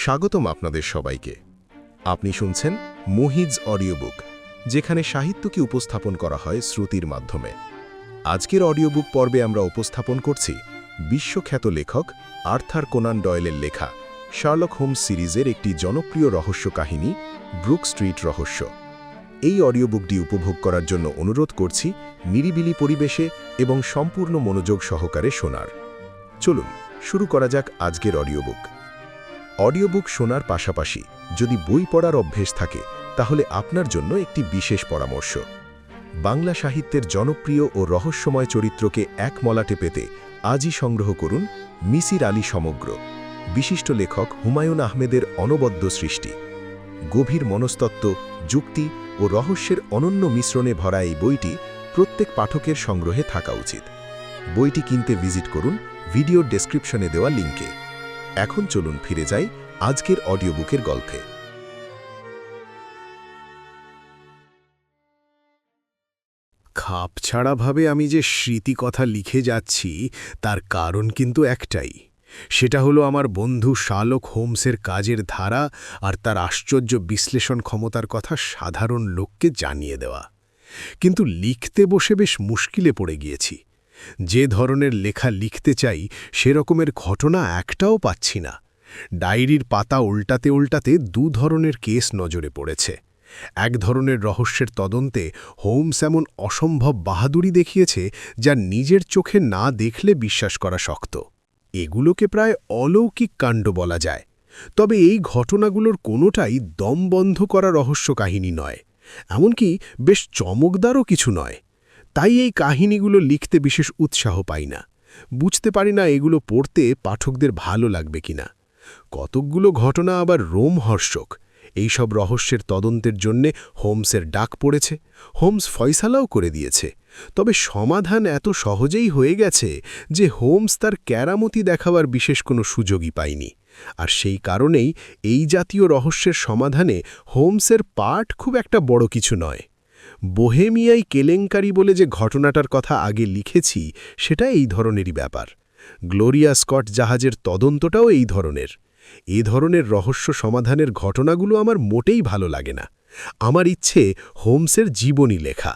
স্বাগতম আপনাদের সবাইকে। আপনি শুনছেন মুহিজ অডিও বুক, যেখানে সাহিত্যকে উপস্থাপন করা হয় শ্রুতির মাধ্যমে। আজকের অডিও বুক পর্বে আমরা উপস্থাপন করছি বিশ্বখ্যাত লেখক আর্থার কোনান ডয়েলের লেখা শার্লক হোমস সিরিজের একটি জনপ্রিয় রহস্য কাহিনী, ব্রুক স্ট্রিট রহস্য। এই অডিও বুকটি উপভোগ করার জন্য অনুরোধ করছি নিরিবিলি পরিবেশে এবং সম্পূর্ণ মনোযোগ সহকারে শোনার। চলুন শুরু করা যাক আজকের অডিও বুক। অডিও বুক শোনার পাশাপাশি যদি বই পড়ার অভ্যেস থাকে, তাহলে আপনার জন্য একটি বিশেষ পরামর্শ। বাংলা সাহিত্যের জনপ্রিয় ও রহস্যময় চরিত্রকে এক মলাটে পেতে আজই সংগ্রহ করুন মিসির আলী সমগ্র, বিশিষ্ট লেখক হুমায়ুন আহমেদের অনবদ্য সৃষ্টি। গভীর মনস্তত্ত্ব, যুক্তি ও রহস্যের অনন্য মিশ্রণে ভরা এই বইটি প্রত্যেক পাঠকের সংগ্রহে থাকা উচিত। বইটি কিনতে ভিজিট করুন ভিডিওর ডেসক্রিপশনে দেওয়া লিঙ্কে। এখন চলুন ফিরে যাই আজকের অডিও বুকের গল্পে। খাপছাড়াভাবে আমি যে স্মৃতিকথা লিখে যাচ্ছি তার কারণ কিন্তু একটাই। সেটা হলো আমার বন্ধু শার্লক হোমসের কাজের ধারা আর তার আশ্চর্য বিশ্লেষণ ক্ষমতার কথা সাধারণ লোককে জানিয়ে দেওয়া। কিন্তু লিখতে বসে বেশ মুশকিলে পড়ে গিয়েছি। যে ধরনের লেখা লিখতে চাই সেরকমের ঘটনা একটাও পাচ্ছি না। ডায়েরির পাতা উল্টাতে উল্টাতে দু ধরনের কেস নজরে পড়েছে। এক ধরনের রহস্যের তদন্তে হোমস এমন অসম্ভব বাহাদুরি দেখিয়েছে যা নিজের চোখে না দেখলে বিশ্বাস করা শক্ত। এগুলোকে প্রায় অলৌকিক কাণ্ড বলা যায়। তবে এই ঘটনাগুলোর কোনোটাই দম বন্ধ করা রহস্য কাহিনী নয়, এমনকি বেশ চমকদারও কিছু নয়। তাই এই কাহিনীগুলো লিখতে বিশেষ উৎসাহ পাই না। বুঝতে পারি না এগুলো পড়তে পাঠকদের ভালো লাগবে কিনা। কতকগুলো ঘটনা আবার রোমহর্ষক। এইসব রহস্যের তদন্তের জন্যে হোমসের ডাক পড়েছে, হোমস ফয়সালাও করে দিয়েছে। তবে সমাধান এত সহজেই হয়ে গেছে যে হোমস তার কেরামতি দেখাবার বিশেষ কোনো সুযোগই পায়নি। আর সেই কারণেই এই জাতীয় রহস্যের সমাধানে হোমসের পার্ট খুব একটা বড় কিছু নয়। বোহেমিয়ায় কেলেঙ্কারি বলে যে ঘটনাটার কথা আগে লিখেছি, সেটা এই ধরনেরই ব্যাপার। গ্লোরিয়া স্কট জাহাজের তদন্তটাও এই ধরনের। এ ধরনের রহস্য সমাধানের ঘটনাগুলো আমার মোটেই ভালো লাগে না। আমার ইচ্ছে হোমসের জীবনী লেখা।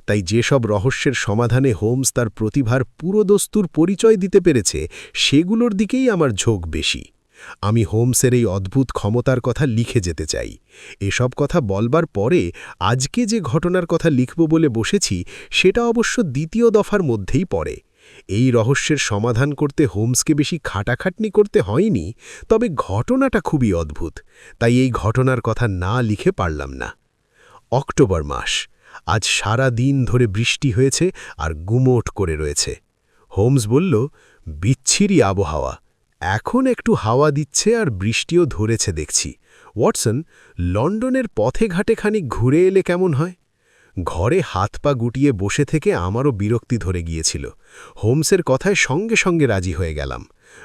তাই যেসব রহস্যের সমাধানে হোমস তার প্রতিভার পুরোদস্তুর পরিচয় দিতে পেরেছে, সেগুলোর দিকেই আমার ঝোঁক বেশি। আমি হোমসের এই অদ্ভুত ক্ষমতার কথা লিখে যেতে চাই। এসব কথা বলবার পরে আজকে যে ঘটনার কথা লিখব বলে বসেছি, সেটা অবশ্য দ্বিতীয় দফার মধ্যেই পড়ে। এই রহস্যের সমাধান করতে হোমসকে বেশি খাটাখাটনি করতে হয়নি, তবে ঘটনাটা খুবই অদ্ভুত। তাই এই ঘটনার কথা না লিখে পারলাম না। অক্টোবর মাস। আজ সারা দিন ধরে বৃষ্টি হয়েছে আর গুমোট করে রয়েছে। হোমস বলল, বিচ্ছিরি আবহাওয়া। এখন একটু হাওয়া দিচ্ছে আর বৃষ্টিও ধরেছে দেখছি। ওয়াটসন, লন্ডনের পথে ঘাটে খানিক ঘুরে এলে কেমন হয়? ঘরে হাত পা গুটিয়ে বসে থেকে আমারও বিরক্তি ধরে গিয়েছিল। হোমসের কথায় সঙ্গে সঙ্গে রাজি হয়ে গেলাম।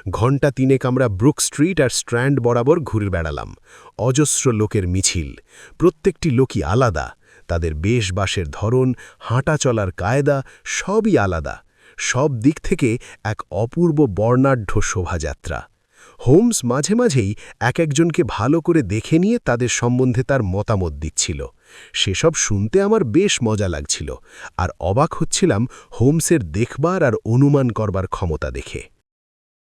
ঘণ্টা তিনেক আমরা ব্রুক স্ট্রিট আর স্ট্র্যান্ড বরাবর ঘুরে বেড়ালাম। অজস্র লোকের মিছিল। প্রত্যেকটি লোকই আলাদা। তাদের বেশবাসের ধরন, হাঁটা চলার কায়দা সবই আলাদা। সব দিক থেকে এক অপূর্ব বর্ণাঢ্য শোভাযাত্রা। হোমস মাঝে মাঝেই একজনকে ভালো করে দেখে নিয়ে তাদের সম্বন্ধে তার মতামত দিচ্ছিল। সেসব শুনতে আমার বেশ মজা লাগছিল, আর অবাক হচ্ছিলাম হোমসের দেখবার আর অনুমান করবার ক্ষমতা দেখে।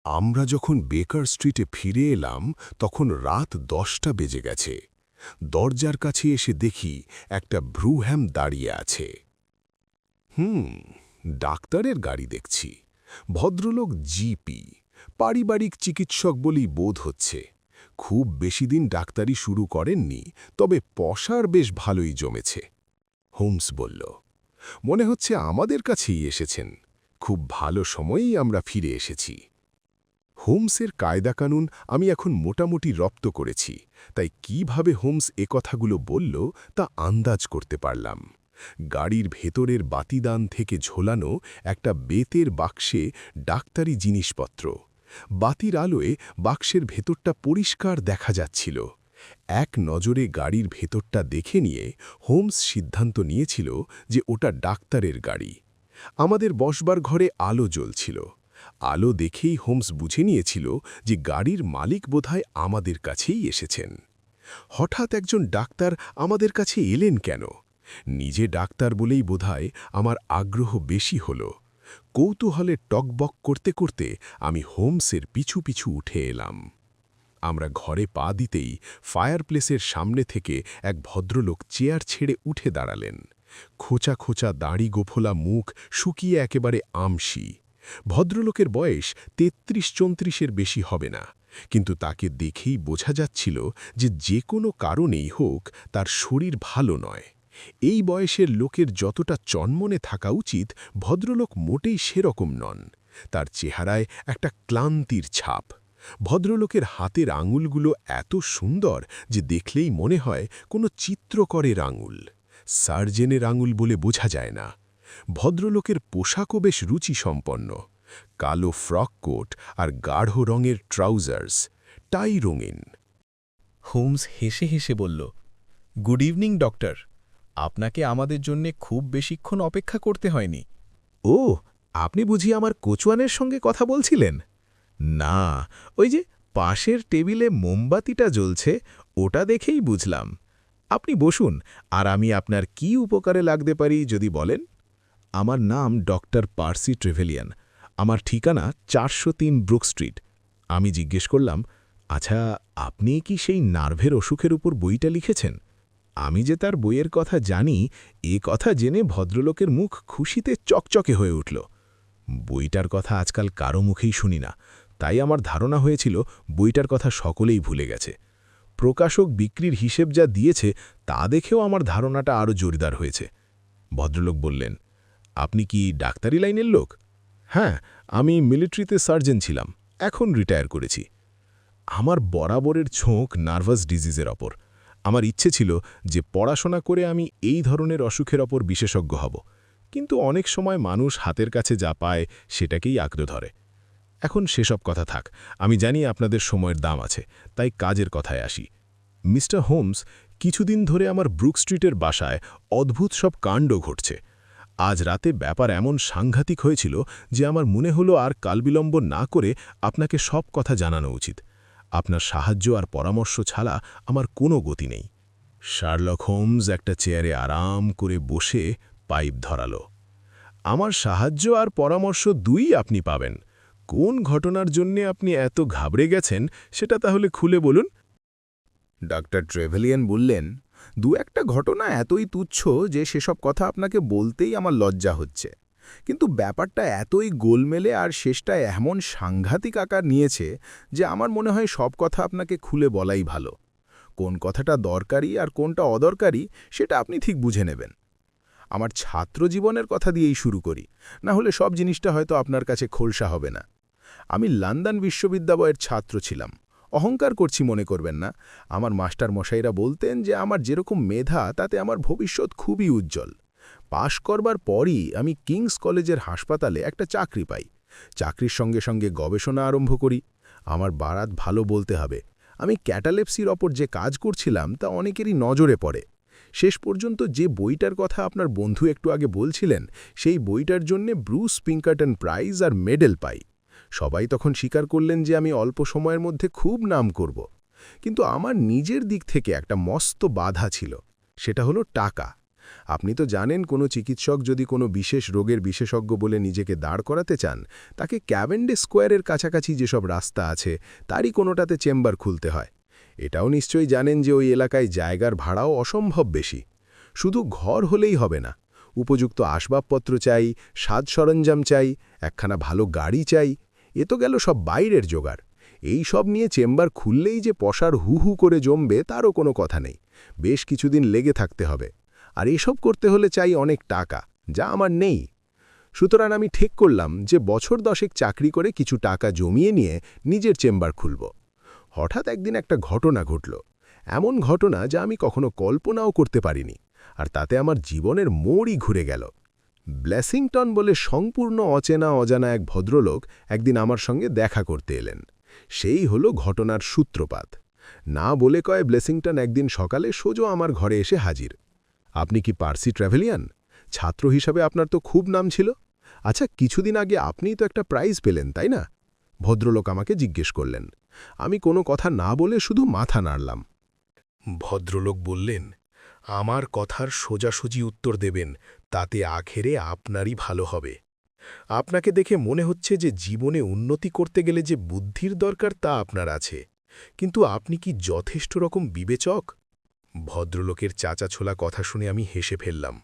আমরা যখন বেকার স্ট্রিটে ফিরে এলাম, তখন রাত 10টা বেজে গেছে। দরজার কাছে এসে দেখি একটা ব্রুহ্যাম দাঁড়িয়ে আছে। ডাক্তারের গাড়ি দেখছি। ভদ্রলোক জিপি, পারিবারিক চিকিৎসক বলেই বোধ হচ্ছে। খুব বেশি দিন ডাক্তারি শুরু করেননি, তবে পসার বেশ ভালোই জমেছে। হোমস বলল, মনে হচ্ছে আমাদের কাছেই এসেছেন। খুব ভালো সময়েই আমরা ফিরে এসেছি। হোমসের কায়দাকানুন আমি এখন মোটামুটি রপ্ত করেছি, তাই কিভাবে হোমস কথাগুলো বলল তা আন্দাজ করতে পারলাম। গাড়ির ভেতরের বাতিদান থেকে ঝোলানো একটা বেতের বাক্সে ডাক্তারি জিনিসপত্র। বাতির আলোয় বাক্সের ভেতরটা পরিষ্কার দেখা যাচ্ছিল। এক নজরে গাড়ির ভেতরটা দেখে নিয়ে হোমস সিদ্ধান্ত নিয়েছিল যে ওটা ডাক্তারের গাড়ি। আমাদের বসবার ঘরে আলো জ্বলছিল। আলো দেখেই হোমস বুঝে নিয়েছিল যে গাড়ির মালিক বোধহয় আমাদের কাছেই এসেছেন। হঠাৎ একজন ডাক্তার আমাদের কাছে এলেন কেন? নিজে ডাক্তার বলেই বোধহয় আমার আগ্রহ বেশি হল। কৌতূহলে টকবক করতে করতে আমি হোমসের পিছু পিছু উঠে এলাম। আমরা ঘরে পা দিতেই ফায়ারপ্লেসের সামনে থেকে এক ভদ্রলোক চেয়ার ছেড়ে উঠে দাঁড়ালেন। খোঁচা খোঁচা দাড়ি গোফলা মুখ শুকিয়ে একেবারে আমসি। ভদ্রলোকের বয়স ৩৩-৩৪-এর বেশি হবে না, কিন্তু তাকে দেখেই বোঝা যাচ্ছিল যে কোনো কারণেই হোক তার শরীর ভালো নয়। এই বয়সের লোকের যতটা চনমনে থাকা উচিত, ভদ্রলোক মোটেই সেরকম নন। তার চেহারায় একটা ক্লান্তির ছাপ। ভদ্রলোকের হাতের আঙুলগুলো এত সুন্দর যে দেখলেই মনে হয় কোনো চিত্রকরের আঙুল। সার্জেনের আঙুল বলে বোঝা যায় না। ভদ্রলোকের পোশাকও বেশ রুচিসম্পন্ন। কালো ফ্রক কোট আর গাঢ় রঙের ট্রাউজার্স, টাই রঙিন। হোমস হেসে হেসে বলল, গুড ইভিনিং ডক্টর। আপনাকে আমাদের জন্যে খুব বেশিক্ষণ অপেক্ষা করতে হয়নি। ও, আপনি বুঝি আমার কোচওয়ানের সঙ্গে কথা বলছিলেন? না, ওই যে পাশের টেবিলে মোমবাতিটা জ্বলছে, ওটা দেখেই বুঝলাম। আপনি বসুন, আর আমি আপনার কি উপকারে লাগতে পারি যদি বলেন। আমার নাম ডক্টর পার্সি ট্রেভেলিয়ান। আমার ঠিকানা ৪০৩ ব্রুক স্ট্রিট। আমি জিজ্ঞেস করলাম, আচ্ছা, আপনি কি সেই নার্ভের অসুখের উপর বইটা লিখেছেন? আমি যে তার বইয়ের কথা জানি, এ কথা জেনে ভদ্রলোকের মুখ খুশিতে চকচকে হয়ে উঠল। বইটার কথা আজকাল কারো মুখেই শুনি না, তাই আমার ধারণা হয়েছিল বইটার কথা সকলেই ভুলে গেছে। প্রকাশক বিক্রির হিসেব যা দিয়েছে তা দেখেও আমার ধারণাটা আরও জোরদার হয়েছে। ভদ্রলোক বললেন, আপনি কি ডাক্তারি লাইনের লোক? হ্যাঁ, আমি মিলিটারিতে সার্জন ছিলাম, এখন রিটায়ার করেছি। আমার বরাবরের ঝোঁক নার্ভাস ডিজিজের ওপর। আমার ইচ্ছে ছিল যে পড়াশোনা করে আমি এই ধরনের অসুখের ওপর বিশেষজ্ঞ হব, কিন্তু অনেক সময় মানুষ হাতের কাছে যা পায় সেটাকেই আঁকড়ে ধরে। এখন সেসব কথা থাক, আমি জানি আপনাদের সময়ের দাম আছে, তাই কাজের কথায় আসি। মিস্টার হোমস, কিছুদিন ধরে আমার ব্রুক স্ট্রিটের বাসায় অদ্ভুত সব কাণ্ড ঘটছে। আজ রাতে ব্যাপার এমন সাংঘাতিক হয়েছিল যে আমার মনে হলো আর কালবিলম্ব না করে আপনাকে সব কথা জানানো উচিত। আপনার সাহায্য আর পরামর্শ ছাড়া আমার কোনো গতি নেই। শার্লক হোমস একটা চেয়ারে আরাম করে বসে পাইপ ধরালো। আমার সাহায্য আর পরামর্শ দুই আপনি পাবেন। কোন ঘটনার জন্যে আপনি এত ঘাবড়ে গেছেন সেটা তাহলে খুলে বলুন। ডাক্তার ট্রেভেলিয়ান বললেন, একটা ঘটনা এতই তুচ্ছ যে সেসব কথা আপনাকে বলতেই আমার লজ্জা হচ্ছে, কিন্তু ব্যাপারটা এতই গোলমেলে আর শেষটা এমন সাংঘাতিক আকার নিয়েছে যে আমার মনে হয় সব কথা আপনাকে খুলে বলাই ভালো। কোন কথাটা দরকারি আর কোনটা অদরকারি সেটা আপনি ঠিক বুঝে নেবেন। আমার ছাত্র জীবনের কথা দিয়েই শুরু করি, না হলে সব জিনিসটা হয়তো আপনার কাছে খোলসা হবে না। আমি লন্ডন বিশ্ববিদ্যালয়ের ছাত্র ছিলাম। অহংকার করছি মনে করবেন না। আমার মাস্টার মশাইরা বলতেন যে আমার যেরকম মেধা তাতে আমার ভবিষ্যৎ খুবই উজ্জ্বল। পাশ করবার পরই আমি কিংস কলেজের হাসপাতালে একটা চাকরি পাই। চাকরির সঙ্গে সঙ্গে গবেষণা আরম্ভ করি। আমার বারাত ভালো বলতে হবে। আমি ক্যাটালেপসির ওপর যে কাজ করছিলাম তা অনেকেরই নজরে পড়ে। শেষ পর্যন্ত যে বইটার কথা আপনার বন্ধু একটু আগে বলছিলেন, সেই বইটার জন্যে ব্রুস পিঙ্কারটন প্রাইজ আর মেডেল পাই। সবাই তখন স্বীকার করলেন যে আমি অল্প সময়ের মধ্যে খুব নাম করব। কিন্তু আমার নিজের দিক থেকে একটা মস্ত বাধা ছিল, সেটা হলো টাকা। আপনি তো জানেন, কোনো চিকিৎসক যদি কোনো বিশেষ রোগের বিশেষজ্ঞ বলে নিজেকে দাঁড় করাতে চান, তাকে ক্যাভেন্ডিশ স্কোয়ারের কাছাকাছি যেসব রাস্তা আছে তারই কোনোটাতে চেম্বার খুলতে হয়। এটাও নিশ্চয়ই জানেন যে ওই এলাকায় জায়গার ভাড়াও অসম্ভব বেশি। শুধু ঘর হলেই হবে না, উপযুক্ত আসবাবপত্র চাই, সাজ সরঞ্জাম চাই, একখানা ভালো গাড়ি চাই। এ তো গেল সব বাইরের জোগাড়। এই সব নিয়ে চেম্বার খুললেই যে পসার হু হু করে জমবে তারও কোনো কথা নেই। বেশ কিছুদিন লেগে থাকতে হবে, আর এসব করতে হলে চাই অনেক টাকা, যা আমার নেই। সুতরাং আমি ঠিক করলাম যে বছর 10 চাকরি করে কিছু টাকা জমিয়ে নিয়ে নিজের চেম্বার খুলব। হঠাৎ একদিন একটা ঘটনা ঘটল, এমন ঘটনা যা আমি কখনো কল্পনাও করতে পারিনি, আর তাতে আমার জীবনের মোড়ই ঘুরে গেল। ব্লেসিংটন বলে সম্পূর্ণ অচেনা অজানা এক ভদ্রলোক একদিন আমার সঙ্গে দেখা করতে এলেন। সেই হলো ঘটনার সূত্রপাত। না বলে কয় ব্লেসিংটন একদিন সকালে সোজা আমার ঘরে এসে হাজির। আপনি কি পার্সি ট্র্যাভেলিয়ান? ছাত্র হিসাবে আপনার তো খুব নাম ছিল। আচ্ছা, কিছুদিন আগে আপনিই তো একটা প্রাইজ পেলেন, তাই না? ভদ্রলোক আমাকে জিজ্ঞেস করলেন। আমি কোনো কথা না বলে শুধু মাথা নাড়লাম। ভদ্রলোক বললেন, আমার কথার সোজাসুজি উত্তর দেবেন, তাতে আখেরে আপনারই ভালো হবে। আপনাকে দেখে মনে হচ্ছে যে জীবনে উন্নতি করতে গেলে যে বুদ্ধির দরকার তা আপনার আছে, কিন্তু আপনি কি যথেষ্ট রকম বিবেচক? ভদ্রলোকের চাচাছোলা কথা শুনে আমি হেসে ফেললাম।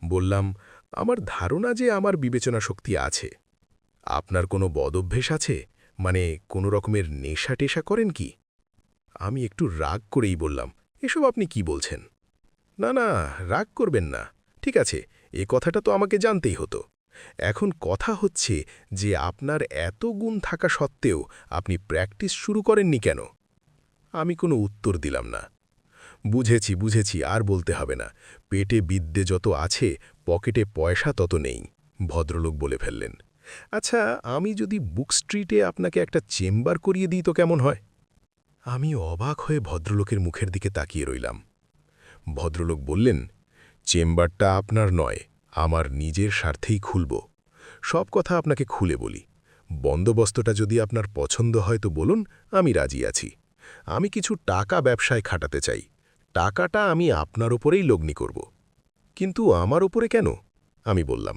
বললাম, আমার ধারণা যে আমার বিবেচনা শক্তি আছে। আপনার কোনো বদভ্যেস আছে, মানে কোনো রকমের নেশা টেশা করেন কি? আমি একটু রাগ করেই বললাম, এসব আপনি কি বলছেন? না না, রাগ করবেন না। ঠিক আছে, এ কথাটা তো আমাকে জানতেই হতো। এখন কথা হচ্ছে যে আপনার এত গুণ থাকা সত্ত্বেও আপনি প্র্যাকটিস শুরু করেননি কেন? আমি কোনো উত্তর দিলাম না। বুঝেছি, আর বলতে হবে না। পেটে বিদ্যে যত আছে, পকেটে পয়সা তত নেই, ভদ্রলোক বলে ফেললেন। আচ্ছা, আমি যদি বুক স্ট্রিটে আপনাকে একটা চেম্বার করিয়ে দিই তো কেমন হয়? আমি অবাক হয়ে ভদ্রলোকের মুখের দিকে তাকিয়ে রইলাম। ভদ্রলোক বললেন, চেম্বারটা আপনার নয়, আমার নিজের স্বার্থেই খুলব। সব কথা আপনাকে খুলে বলি। বন্দোবস্তটা যদি আপনার পছন্দ হয় তো বলুন, আমি রাজি আছি। আমি কিছু টাকা ব্যবসায় খাটাতে চাই। টাকাটা আমি আপনার ওপরেই লগ্নি করব। কিন্তু আমার ওপরে কেন? আমি বললাম,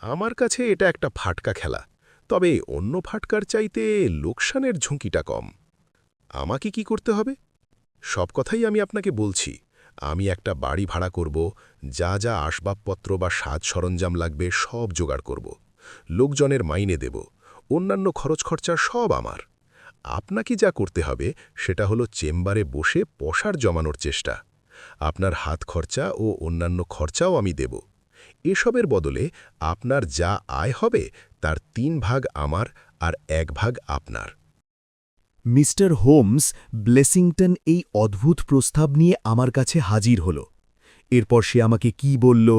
আমার কাছে এটা একটা ফাটকা খেলা, তবে অন্য ফাটকার চাইতে লোকসানের ঝুঁকিটা কম। আমাকে কি করতে হবে? সব কথাই আমি আপনাকে বলছি। আমি একটা বাড়ি ভাড়া করব, যা যা আসবাবপত্র বা সাজ সরঞ্জাম লাগবে সব জোগাড় করব, লোকজনের মাইনে দেব, অন্যান্য খরচ খরচা সব আমার। আপনাকে যা করতে হবে সেটা হলো চেম্বারে বসে পসার জমানোর চেষ্টা। আপনার হাত খরচা ও অন্যান্য খরচাও আমি দেব। এসবের বদলে আপনার যা আয় হবে তার 3 ভাগ আমার আর 1 ভাগ আপনার। মিস্টার হোমস ব্লেসিংটন এই অদ্ভুত প্রস্তাব নিয়ে আমার কাছে হাজির হল। এরপর সে আমাকে কি বলল,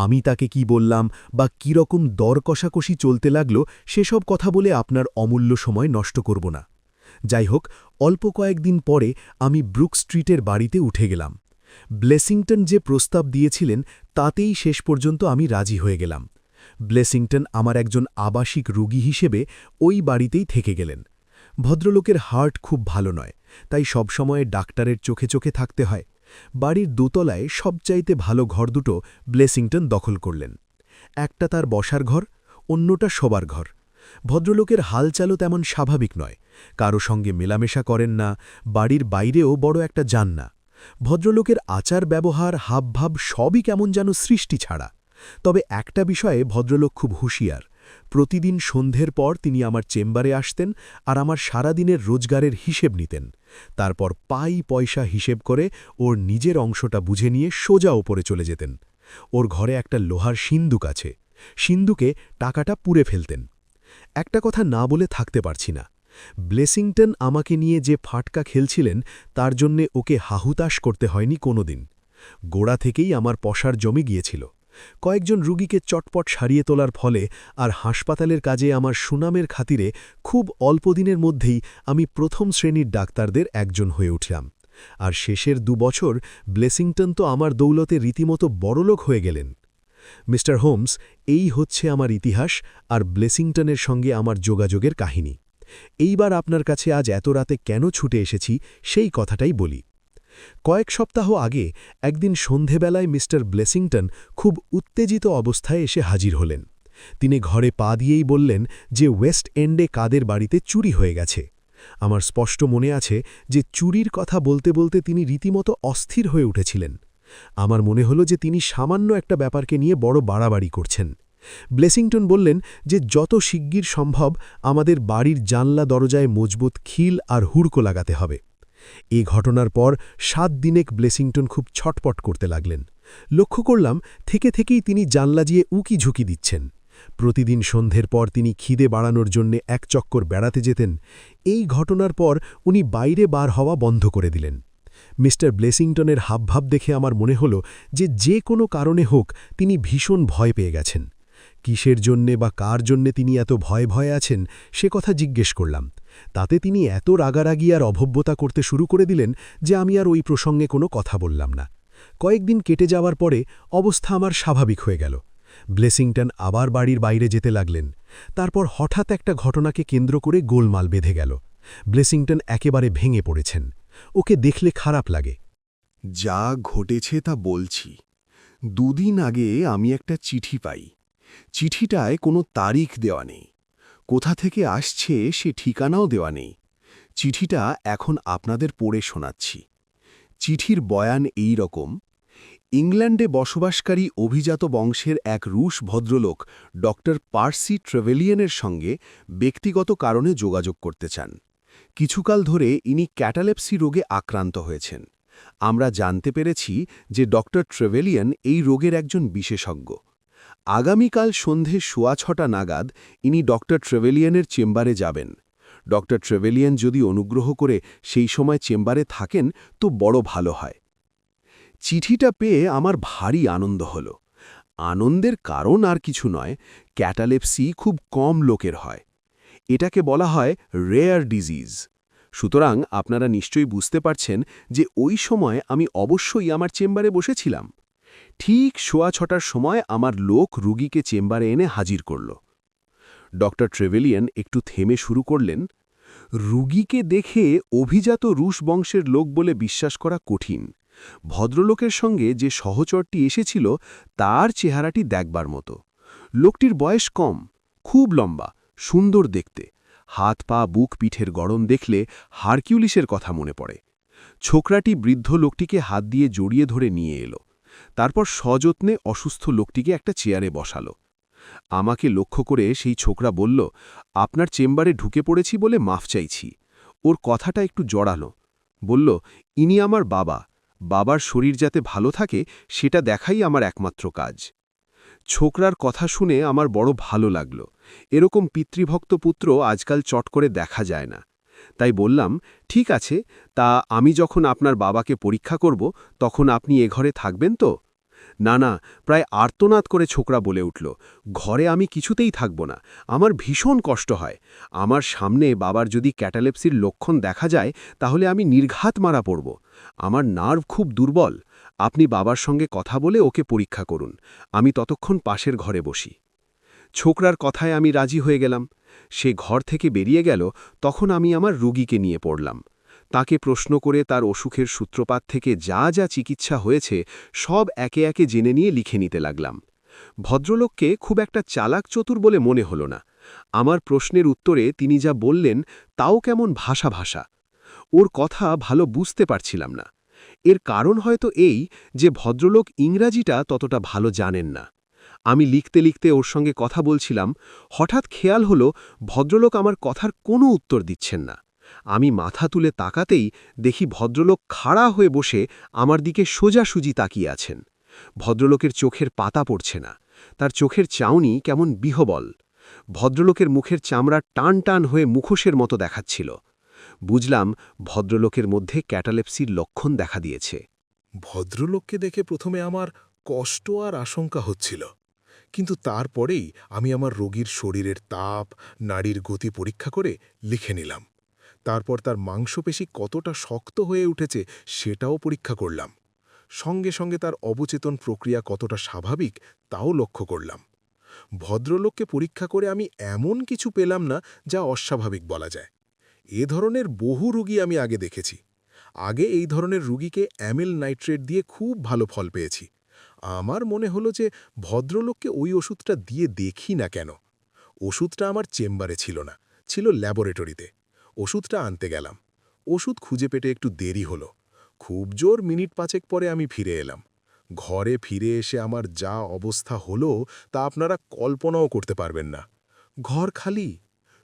আমি তাকে কি বললাম, বা কীরকম দর কষাকষি চলতে লাগল, সেসব কথা বলে আপনার অমূল্য সময় নষ্ট করব না। যাই হোক, অল্প কয়েকদিন পরে আমি ব্রুক স্ট্রিটের বাড়িতে উঠে গেলাম। ব্লেসিংটন যে প্রস্তাব দিয়েছিলেন তাতেই শেষ পর্যন্ত আমি রাজি হয়ে গেলাম। ব্লেসিংটন আমার একজন আবাসিক রোগী হিসেবে ওই বাড়িতেই থেকে গেলেন। ভদ্রলোকের হার্ট খুব ভালো নয়, তাই সবসময় ডাক্তারের চোখে চোখে থাকতে হয়। বাড়ির দোতলায় সবচাইতে ভালো ঘর দুটো ব্লেসিংটন দখল করলেন। একটা তার বসার ঘর, অন্যটা শোবার ঘর। ভদ্রলোকের হালচালও তেমন স্বাভাবিক নয়, কারো সঙ্গে মেলামেশা করেন না, বাড়ির বাইরেও বড় একটা যান না। ভদ্রলোকের আচার ব্যবহার হাবভাব সবই কেমন যেন সৃষ্টি ছাড়া। তবে একটা বিষয়ে ভদ্রলোক খুব হুঁশিয়ার। প্রতিদিন সন্ধ্যের পর তিনি আমার চেম্বারে আসতেন আর আমার সারাদিনের রোজগারের হিসেব নিতেন। তারপর পয়সা হিসেব করে ওর নিজের অংশটা বুঝে নিয়ে সোজা ওপরে চলে যেতেন। ওর ঘরে একটা লোহার সিন্দুক আছে, সিন্দুকে টাকাটা পুড়ে ফেলতেন। একটা কথা না বলে থাকতে পারছি না। ব্লেসিংটন আমাকে নিয়ে যে ফাটকা খেলছিলেন তার জন্যে ওকে হাহুতাশ করতে হয়নি কোনোদিন। গোড়া থেকেই আমার পসার জমে গিয়েছিল। কয়েকজন রুগীকে চটপট সারিয়ে তোলার ফলে আর হাসপাতালের কাজে আমার সুনামের খাতিরে খুব অল্প দিনের মধ্যেই আমি প্রথম শ্রেণীর ডাক্তারদের একজন হয়ে উঠলাম। আর শেষের 2 বছর ব্লেসিংটন তো আমার দৌলতে রীতিমতো বড়লোক হয়ে গেলেন। মিস্টার হোমস, এই হচ্ছে আমার ইতিহাস আর ব্লেসিংটনের সঙ্গে আমার যোগাযোগের কাহিনী। এইবার আপনার কাছে আজ এত রাতে কেন ছুটে এসেছি সেই কথাটাই বলি। কয়েক সপ্তাহ আগে একদিন সন্ধেবেলায় মিস্টার ব্লেসিংটন খুব উত্তেজিত অবস্থায় এসে হাজির হলেন। তিনি ঘরে পা দিয়েই বললেন যে ওয়েস্ট এন্ডে কাদের বাড়িতে চুরি হয়ে গেছে। আমার স্পষ্ট মনে আছে যে চুরির কথা বলতে বলতে তিনি রীতিমতো অস্থির হয়ে উঠেছিলেন। আমার মনে হলো যে তিনি সামান্য একটা ব্যাপারকে নিয়ে বড় বাড়াবাড়ি করছেন। ব্লেসিংটন বললেন যে যত শিগগির সম্ভব আমাদের বাড়ির জানলা দরজায় মজবুত খিল আর হুড়কো লাগাতে হবে। এই ঘটনার পর 7 দিনেক ব্লেসিংটন খুব ছটপট করতে লাগলেন। লক্ষ্য করলাম থেকেই তিনি জানলা দিয়ে উকি ঝুঁকি দিচ্ছেন। প্রতিদিন সন্ধ্যের পর তিনি খিদে বাড়ানোর জন্যে এক চক্কর বেড়াতে যেতেন। এই ঘটনার পর উনি বাইরে বার হওয়া বন্ধ করে দিলেন। মিস্টার ব্লেসিংটনের হাবভাব দেখে আমার মনে হল যে কোনো কারণে হোক তিনি ভীষণ ভয় পেয়ে গেছেন। কিসের জন্যে বা কার জন্যে তিনি এত ভয়ে আছেন সে কথা জিজ্ঞেস করলাম। তাতে তিনি এত রাগারাগি আর অভব্যতা করতে শুরু করে দিলেন যে আমি আর ওই প্রসঙ্গে কোনো কথা বললাম না। কয়েকদিন কেটে যাওয়ার পরে অবস্থা আমার স্বাভাবিক হয়ে গেল। ব্লেসিংটন আবার বাড়ির বাইরে যেতে লাগলেন। তারপর হঠাৎ একটা ঘটনাকে কেন্দ্র করে গোলমাল বেঁধে গেল। ব্লেসিংটন একেবারে ভেঙে পড়েছেন। ওকে দেখলে খারাপ লাগে। যা ঘটেছে তা বলছি। 2 দিন আগে আমি একটা চিঠি পাই। চিঠিটায় কোনো তারিখ দেওয়া নেই, কোথা থেকে আসছে সে ঠিকানাও দেওয়া নেই। চিঠিটা এখন আপনাদের পড়ে শোনাচ্ছি। চিঠির বয়ান এই রকম: ইংল্যান্ডে বসবাসকারী অভিজাত বংশের এক রুশ ভদ্রলোক ডক্টর পার্সি ট্রেভেলিয়ানের সঙ্গে ব্যক্তিগত কারণে যোগাযোগ করতে চান। কিছুকাল ধরে ইনি ক্যাটালেপসি রোগে আক্রান্ত হয়েছেন। আমরা জানতে পেরেছি যে ডক্টর ট্রেভেলিয়ান এই রোগের একজন বিশেষজ্ঞ। আগামীকাল সন্ধে 6:15 নাগাদ ইনি ডক্টর ট্রেভেলিয়ানের চেম্বারে যাবেন। ডক্টর ট্রেভেলিয়ান যদি অনুগ্রহ করে সেই সময় চেম্বারে থাকেন তো বড় ভালো হয়। চিঠিটা পেয়ে আমার ভারী আনন্দ হল। আনন্দের কারণ আর কিছু নয়, ক্যাটালেপসি খুব কম লোকের হয়। এটাকে বলা হয় রেয়ার ডিজিজ। সুতরাং আপনারা নিশ্চয়ই বুঝতে পারছেন যে ওই সময় আমি অবশ্যই আমার চেম্বারে বসেছিলাম। ঠিক 6:15 সময় আমার লোক রুগীকে চেম্বারে এনে হাজির করল। ডক্টর ট্রেভেলিয়ান একটু থেমে শুরু করলেন, রুগীকে দেখে অভিজাত রুশ বংশের লোক বলে বিশ্বাস করা কঠিন। ভদ্রলোকের সঙ্গে যে সহচরটি এসেছিল তার চেহারাটি দেখবার মতো। লোকটির বয়স কম, খুব লম্বা, সুন্দর দেখতে। হাত পা বুক পিঠের গড়ন দেখলে হারকিউলিসের কথা মনে পড়ে। ছোকরাটি বৃদ্ধ লোকটিকে হাত দিয়ে জড়িয়ে ধরে নিয়ে এলো। তারপর সযত্নে অসুস্থ লোকটিকে একটা চেয়ারে বসালো। আমাকে লক্ষ্য করে সেই ছোকরা বলল, আপনার চেম্বারে ঢুকে পড়েছি বলে মাফ চাইছি। ওর কথাটা একটু জড়ালো। বলল, ইনি আমার বাবা। বাবার শরীর যাতে ভালো থাকে সেটা দেখাই আমার একমাত্র কাজ। ছোকরার কথা শুনে আমার বড় ভালো লাগল। এরকম পিতৃভক্ত পুত্র আজকাল চট করে দেখা যায় না। তাই বললাম, ঠিক আছে, তা আমি যখন আপনার বাবাকে পরীক্ষা করব তখন আপনি এ ঘরে থাকবেন তো? না না, প্রায় আর্তনাদ করে ছোকরা বলে উঠল, ঘরে আমি কিছুতেই থাকব না। আমার ভীষণ কষ্ট হয়। আমার সামনে বাবার যদি ক্যাটালেপসির লক্ষণ দেখা যায় তাহলে আমি নির্ঘাত মারা পড়ব। আমার নার্ভ খুব দুর্বল। আপনি বাবার সঙ্গে কথা বলে ওকে পরীক্ষা করুন। আমি ততক্ষণ পাশের ঘরে বসি। ছোকরার কথায় আমি রাজি হয়ে গেলাম। সে ঘর থেকে বেরিয়ে গেল, তখন আমি আমার রুগীকে নিয়ে পড়লাম। তাকে প্রশ্ন করে তার অসুখের সূত্রপাত থেকে যা যা চিকিৎসা হয়েছে সব একে একে জেনে নিয়ে লিখে নিতে লাগলাম। ভদ্রলোককে খুব একটা চালাক চতুর বলে মনে হল না। আমার প্রশ্নের উত্তরে তিনি যা বললেন তাও কেমন ভাষা ভাষা। ওর কথা ভালো বুঝতে পারছিলাম না। এর কারণ হয়তো এই যে ভদ্রলোক ইংরাজিটা ততটা ভালো জানেন না। আমি লিখতে লিখতে ওর সঙ্গে কথা বলছিলাম, হঠাৎ খেয়াল হলো ভদ্রলোক আমার কথার কোনো উত্তর দিচ্ছেন না। আমি মাথা তুলে তাকাতেই দেখি ভদ্রলোক খাড়া হয়ে বসে আমার দিকে সোজাসুজি তাকিয়ে আছেন। ভদ্রলোকের চোখের পাতা পড়ছে না, তার চোখের চাউনি কেমন বিহবল। ভদ্রলোকের মুখের চামড়া টান টান হয়ে মুখোশের মতো দেখাচ্ছিল। বুঝলাম ভদ্রলোকের মধ্যে ক্যাটালেপসির লক্ষণ দেখা দিয়েছে। ভদ্রলোককে দেখে প্রথমে আমার কষ্ট আর আশঙ্কা হচ্ছিল, কিন্তু তারপরেই আমি আমার রোগীর শরীরের তাপ, নাড়ির গতি পরীক্ষা করে লিখে নিলাম। তারপর তার মাংসপেশি কতটা শক্ত হয়ে উঠেছে সেটাও পরীক্ষা করলাম। সঙ্গে সঙ্গে তার অবচেতন প্রক্রিয়া কতটা স্বাভাবিক তাও লক্ষ্য করলাম। ভদ্রলোককে পরীক্ষা করে আমি এমন কিছু পেলাম না যা অস্বাভাবিক বলা যায়। এ ধরনের বহু রুগী আমি আগে দেখেছি। আগে এই ধরনের রুগীকে অ্যামিল নাইট্রেট দিয়ে খুব ভালো ফল পেয়েছি। আমার মনে হলো যে ভদ্রলোককে ওই ওষুধটা দিয়ে দেখি না কেন। ওষুধটা আমার চেম্বারে ছিল না, ছিল ল্যাবরেটরিতে। ওষুধটা আনতে গেলাম। ওষুধ খুঁজে পেতে একটু দেরি হলো। খুব জোর মিনিট 5 পরে আমি ফিরে এলাম। ঘরে ফিরে এসে আমার যা অবস্থা হলো তা আপনারা কল্পনাও করতে পারবেন না। ঘর খালি,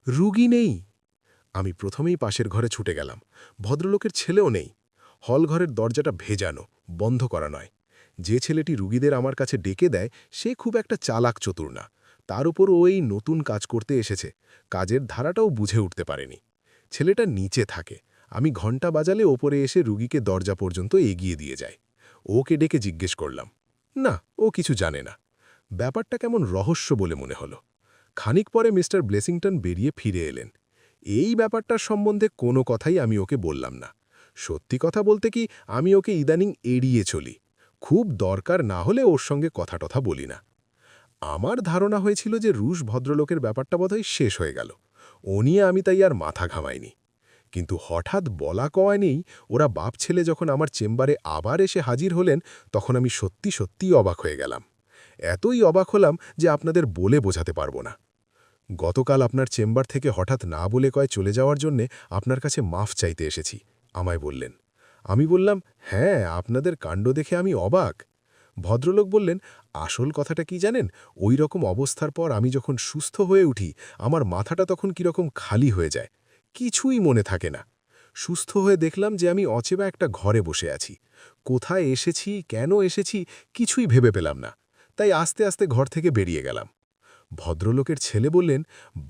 রুগী নেই। আমি প্রথমেই পাশের ঘরে ছুটে গেলাম। ভদ্রলোকের ছেলেও নেই। হলঘরের দরজাটা ভেজানো, বন্ধ করা নয়। যে ছেলেটি রুগীদের আমার কাছে ডেকে দেয় সে খুব একটা চালাক চতুর না। তার উপর ওই নতুন কাজ করতে এসেছে, কাজের ধারাটাও বুঝে উঠতে পারেনি। ছেলেটা নিচে থাকে। আমি ঘণ্টা বাজালে ওপরে এসে রুগীকে দরজা পর্যন্ত এগিয়ে দিয়ে যায়। ওকে ডেকে জিজ্ঞেস করলাম, না, ও কিছু জানে না। ব্যাপারটা কেমন রহস্য বলে মনে হলো। খানিক পরে মিস্টার ব্লেসিংটন বেরিয়ে ফিরে এলেন। এই ব্যাপারটার সম্বন্ধে কোনো কথাই আমি ওকে বললাম না। সত্যি কথা বলতে কি, আমি ওকে ইদানিং এড়িয়ে চলি। খুব দরকার না হলে ওর সঙ্গে কথা বলি না। আমার ধারণা হয়েছিল যে রুশ ভদ্রলোকের ব্যাপারটা বোধহয় শেষ হয়ে গেল, ও নিয়ে আমি তাই আর মাথা ঘামাইনি। কিন্তু হঠাৎ বলা কওয়া নেই ওরা বাপ ছেলে যখন আমার চেম্বারে আবার এসে হাজির হলেন, তখন আমি সত্যি সত্যিই অবাক হয়ে গেলাম। এতই অবাক হলাম যে আপনাদের বলে বোঝাতে পারবো না। গতকাল আপনার চেম্বার থেকে হঠাৎ না বলে কয় চলে যাওয়ার জন্যে আপনার কাছে মাফ চাইতে এসেছি, আমায় বললেন। আমি বললাম, হ্যাঁ, আপনাদের কাণ্ড দেখে আমি অবাক। ভদ্রলোক বললেন, আসল কথাটা কি জানেন, ওই রকম অবস্থার পর আমি যখন সুস্থ হয়ে উঠি আমার মাথাটা তখন কীরকম খালি হয়ে যায়, কিছুই মনে থাকে না। সুস্থ হয়ে দেখলাম যে আমি অচেনা একটা ঘরে বসে আছি। কোথায় এসেছি, কেন এসেছি, কিছুই ভেবে পেলাম না। তাই আস্তে আস্তে ঘর থেকে বেরিয়ে গেলাম। ভদ্রলোকের ছেলে বললেন,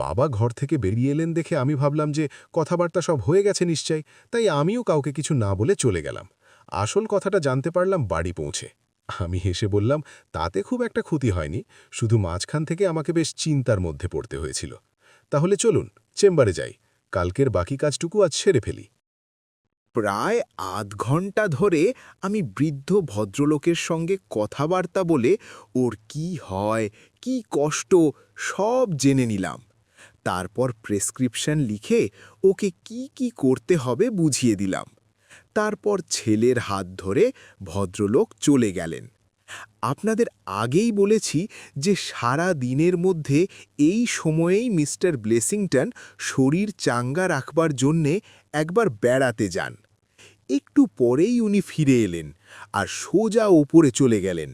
বাবা ঘর থেকে বেরিয়ে এলেন দেখে আমি ভাবলাম যে কথাবার্তা সব হয়ে গেছে নিশ্চয়, তাই আমিও কাউকে কিছু না বলে চলে গেলাম। আসল কথাটা জানতে পারলাম বাড়ি পৌঁছে। আমি হেসে বললাম, তাতে খুব একটা ক্ষতি হয়নি, শুধু মাঝখান থেকে আমাকে বেশ চিন্তার মধ্যে পড়তে হয়েছিল। তাহলে চলুন চেম্বারে যাই, কালকের বাকি কাজটুকু আজ সেরে ফেলি। প্রায় আধ ঘন্টা ধরে আমি বৃদ্ধ ভদ্রলোকের সঙ্গে কথাবার্তা বলে ওর কি হয়, কি কষ্ট সব জেনে নিলাম। তারপর প্রেসক্রিপশন লিখে ওকে কি কি করতে হবে বুঝিয়ে দিলাম। তারপর ছেলের হাত ধরে ভদ্রলোক চলে গেলেন। আপনাদের আগেই বলেছি যে সারা দিনের মধ্যে এই সময়েই মিস্টার ব্লেসিংটন শরীর চাঙ্গা রাখবার জন্যে একবার বেড়াতে যান। একটু পরেই উনি ফিরে এলেন আর সোজা ওপরে চলে গেলেন।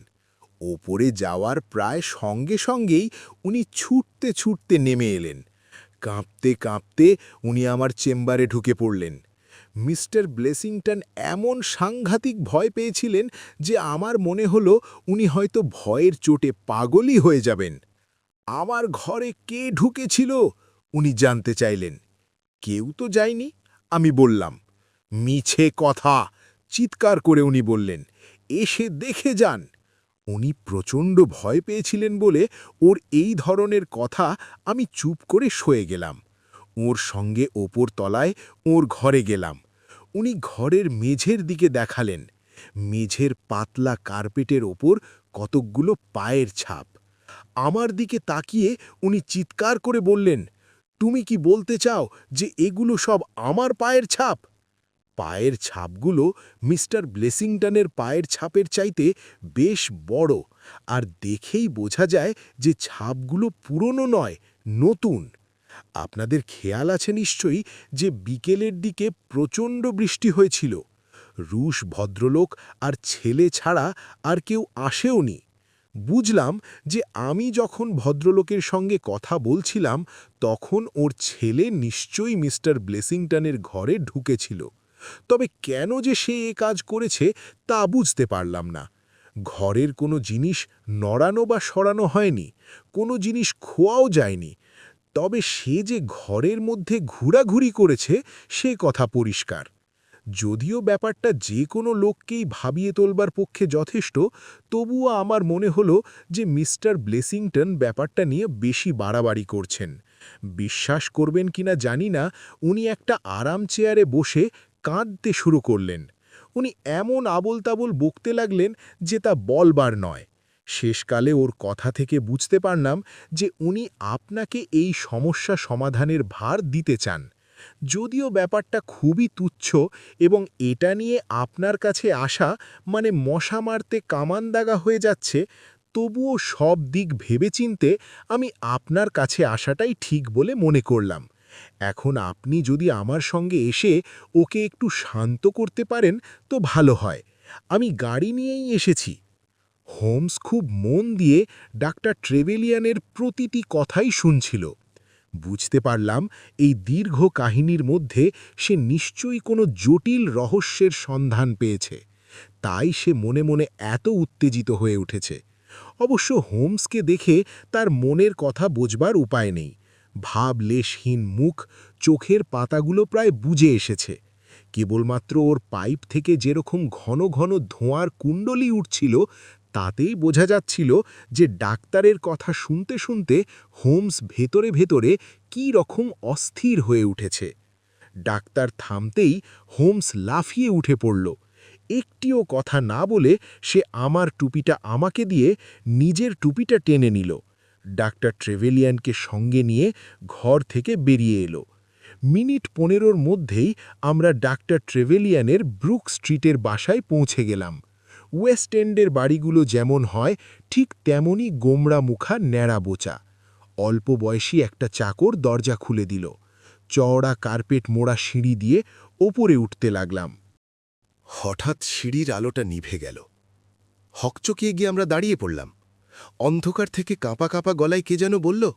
ওপরে যাওয়ার প্রায় সঙ্গে সঙ্গেই উনি ছুটতে ছুটতে নেমে এলেন। কাঁপতে কাঁপতে উনি আমার চেম্বারে ঢুকে পড়লেন। মিস্টার ব্লেসিংটন এমন সাংঘাতিক ভয় পেয়েছিলেন যে আমার মনে হলো উনি হয়তো ভয়ের চোটে পাগলই হয়ে যাবেন। আমার ঘরে কে ঢুকেছিল উনি জানতে চাইলেন। কেউ তো যায়নি, আমি বললাম। মিছে কথা, চিৎকার করে উনি বললেন, এসে দেখে যান। উনি প্রচণ্ড ভয় পেয়েছিলেন বলে ওর এই ধরনের কথা আমি চুপ করে সয়ে গেলাম। ওর সঙ্গে ওপর তলায় ওর ঘরে গেলাম। উনি ঘরের মেঝের দিকে দেখালেন। মেঝের পাতলা কার্পেটের ওপর কতকগুলো পায়ের ছাপ। আমার দিকে তাকিয়ে উনি চিৎকার করে বললেন, তুমি কি বলতে চাও যে এগুলো সব আমার পায়ের ছাপ? পায়ের ছাপগুলো মিস্টার ব্লেসিংটনের পায়ের ছাপের চাইতে বেশ বড়, আর দেখেই বোঝা যায় যে ছাপগুলো পুরনো নয়, নতুন। আপনাদের খেয়াল আছে নিশ্চয়ই যে বিকেলের দিকে প্রচণ্ড বৃষ্টি হয়েছিল। রুশ ভদ্রলোক আর ছেলে ছাড়া আর কেউ আসেওনি। বুঝলাম যে আমি যখন ভদ্রলোকের সঙ্গে কথা বলছিলাম তখন ওর ছেলে নিশ্চয়ই মিস্টার ব্লেসিংটনের ঘরে ঢুকেছিল। তবে কেন যে সে এ কাজ করেছে তা বুঝতে পারলাম না। ঘরের কোনো জিনিস নড়ানো বা সরানো হয়নি, কোনো জিনিস খোয়াও যায়নি। তবে সে যে ঘরের মধ্যে ঘোরাঘুরি করেছে সে কথা পরিষ্কার। যদিও ব্যাপারটা যে কোনো লোককেই ভাবিয়ে তোলবার পক্ষে যথেষ্ট, তবুও আমার মনে হলো যে মিস্টার ব্লেসিংটন ব্যাপারটা নিয়ে বেশি বাড়াবাড়ি করছেন। বিশ্বাস করবেন কিনা জানি না, উনি একটা আরাম চেয়ারে বসে কাঁদতে শুরু করলেন। উনি এমন আবোল তাবোল বকতে লাগলেন যে তা বলবার নয়। শেষকালে ওর কথা থেকে বুঝতে পারলাম যে উনি আপনাকে এই সমস্যা সমাধানের ভার দিতে চান। যদিও ব্যাপারটা খুবই তুচ্ছ এবং এটা নিয়ে আপনার কাছে আসা মানে মশা মারতে কামান দাগা হয়ে যাচ্ছে, তবুও সব দিক ভেবেচিন্তে আমি আপনার কাছে আসাটাই ঠিক বলে মনে করলাম। এখন আপনি যদি আমার সঙ্গে এসে ওকে একটু শান্ত করতে পারেন তো ভালো হয়। আমি গাড়ি নিয়েই এসেছি। হোমস খুব মন দিয়ে ডাক্তার ট্রেভেলিয়ানের প্রতিটি কথাই শুনছিল। বুঝতে পারলাম এই দীর্ঘ কাহিনীর মধ্যে সে নিশ্চয়ই কোনো জটিল রহস্যের সন্ধান পেয়েছে, তাই সে মনে মনে এত উত্তেজিত হয়ে উঠেছে। অবশ্য হোমসকে দেখে তার মনের কথা বোঝবার উপায় নেই। ভাবলেশহীন মুখ, চোখের পাতাগুলো প্রায় বুজে এসেছে। কেবলমাত্র ওর পাইপ থেকে যেরকম ঘন ঘন ধোঁয়ার কুণ্ডলি উঠছিল তাতেই বোঝা যাচ্ছিল যে ডাক্তারের কথা শুনতে শুনতে হোমস ভেতরে ভেতরে কী রকম অস্থির হয়ে উঠেছে। ডাক্তার থামতেই হোমস লাফিয়ে উঠে পড়ল। একটিও কথা না বলে সে আমার টুপিটা আমাকে দিয়ে নিজের টুপিটা টেনে নিল। ডাক্তার ট্রেভেলিয়ানকে সঙ্গে নিয়ে ঘর থেকে বেরিয়ে এলো। মিনিট 15 মধ্যেই আমরা ডাক্তার ট্রেভেলিয়ানের ব্রুক স্ট্রিটের বাসায় পৌঁছে গেলাম। ওয়েস্ট এন্ডের বাড়িগুলো যেমন হয় ঠিক তেমনই গোমড়া মুখা ন্যাড়া বোচা। অল্প বয়সী একটা চাকর দরজা খুলে দিল। চওড়া কার্পেট মোড়া সিঁড়ি দিয়ে ওপরে উঠতে লাগলাম। হঠাৎ সিঁড়ির আলোটা নিভে গেল। হকচকিয়ে গিয়ে আমরা দাঁড়িয়ে পড়লাম। অন্ধকার থেকে কাঁপা কাঁপা গলায় কে যেন বলল,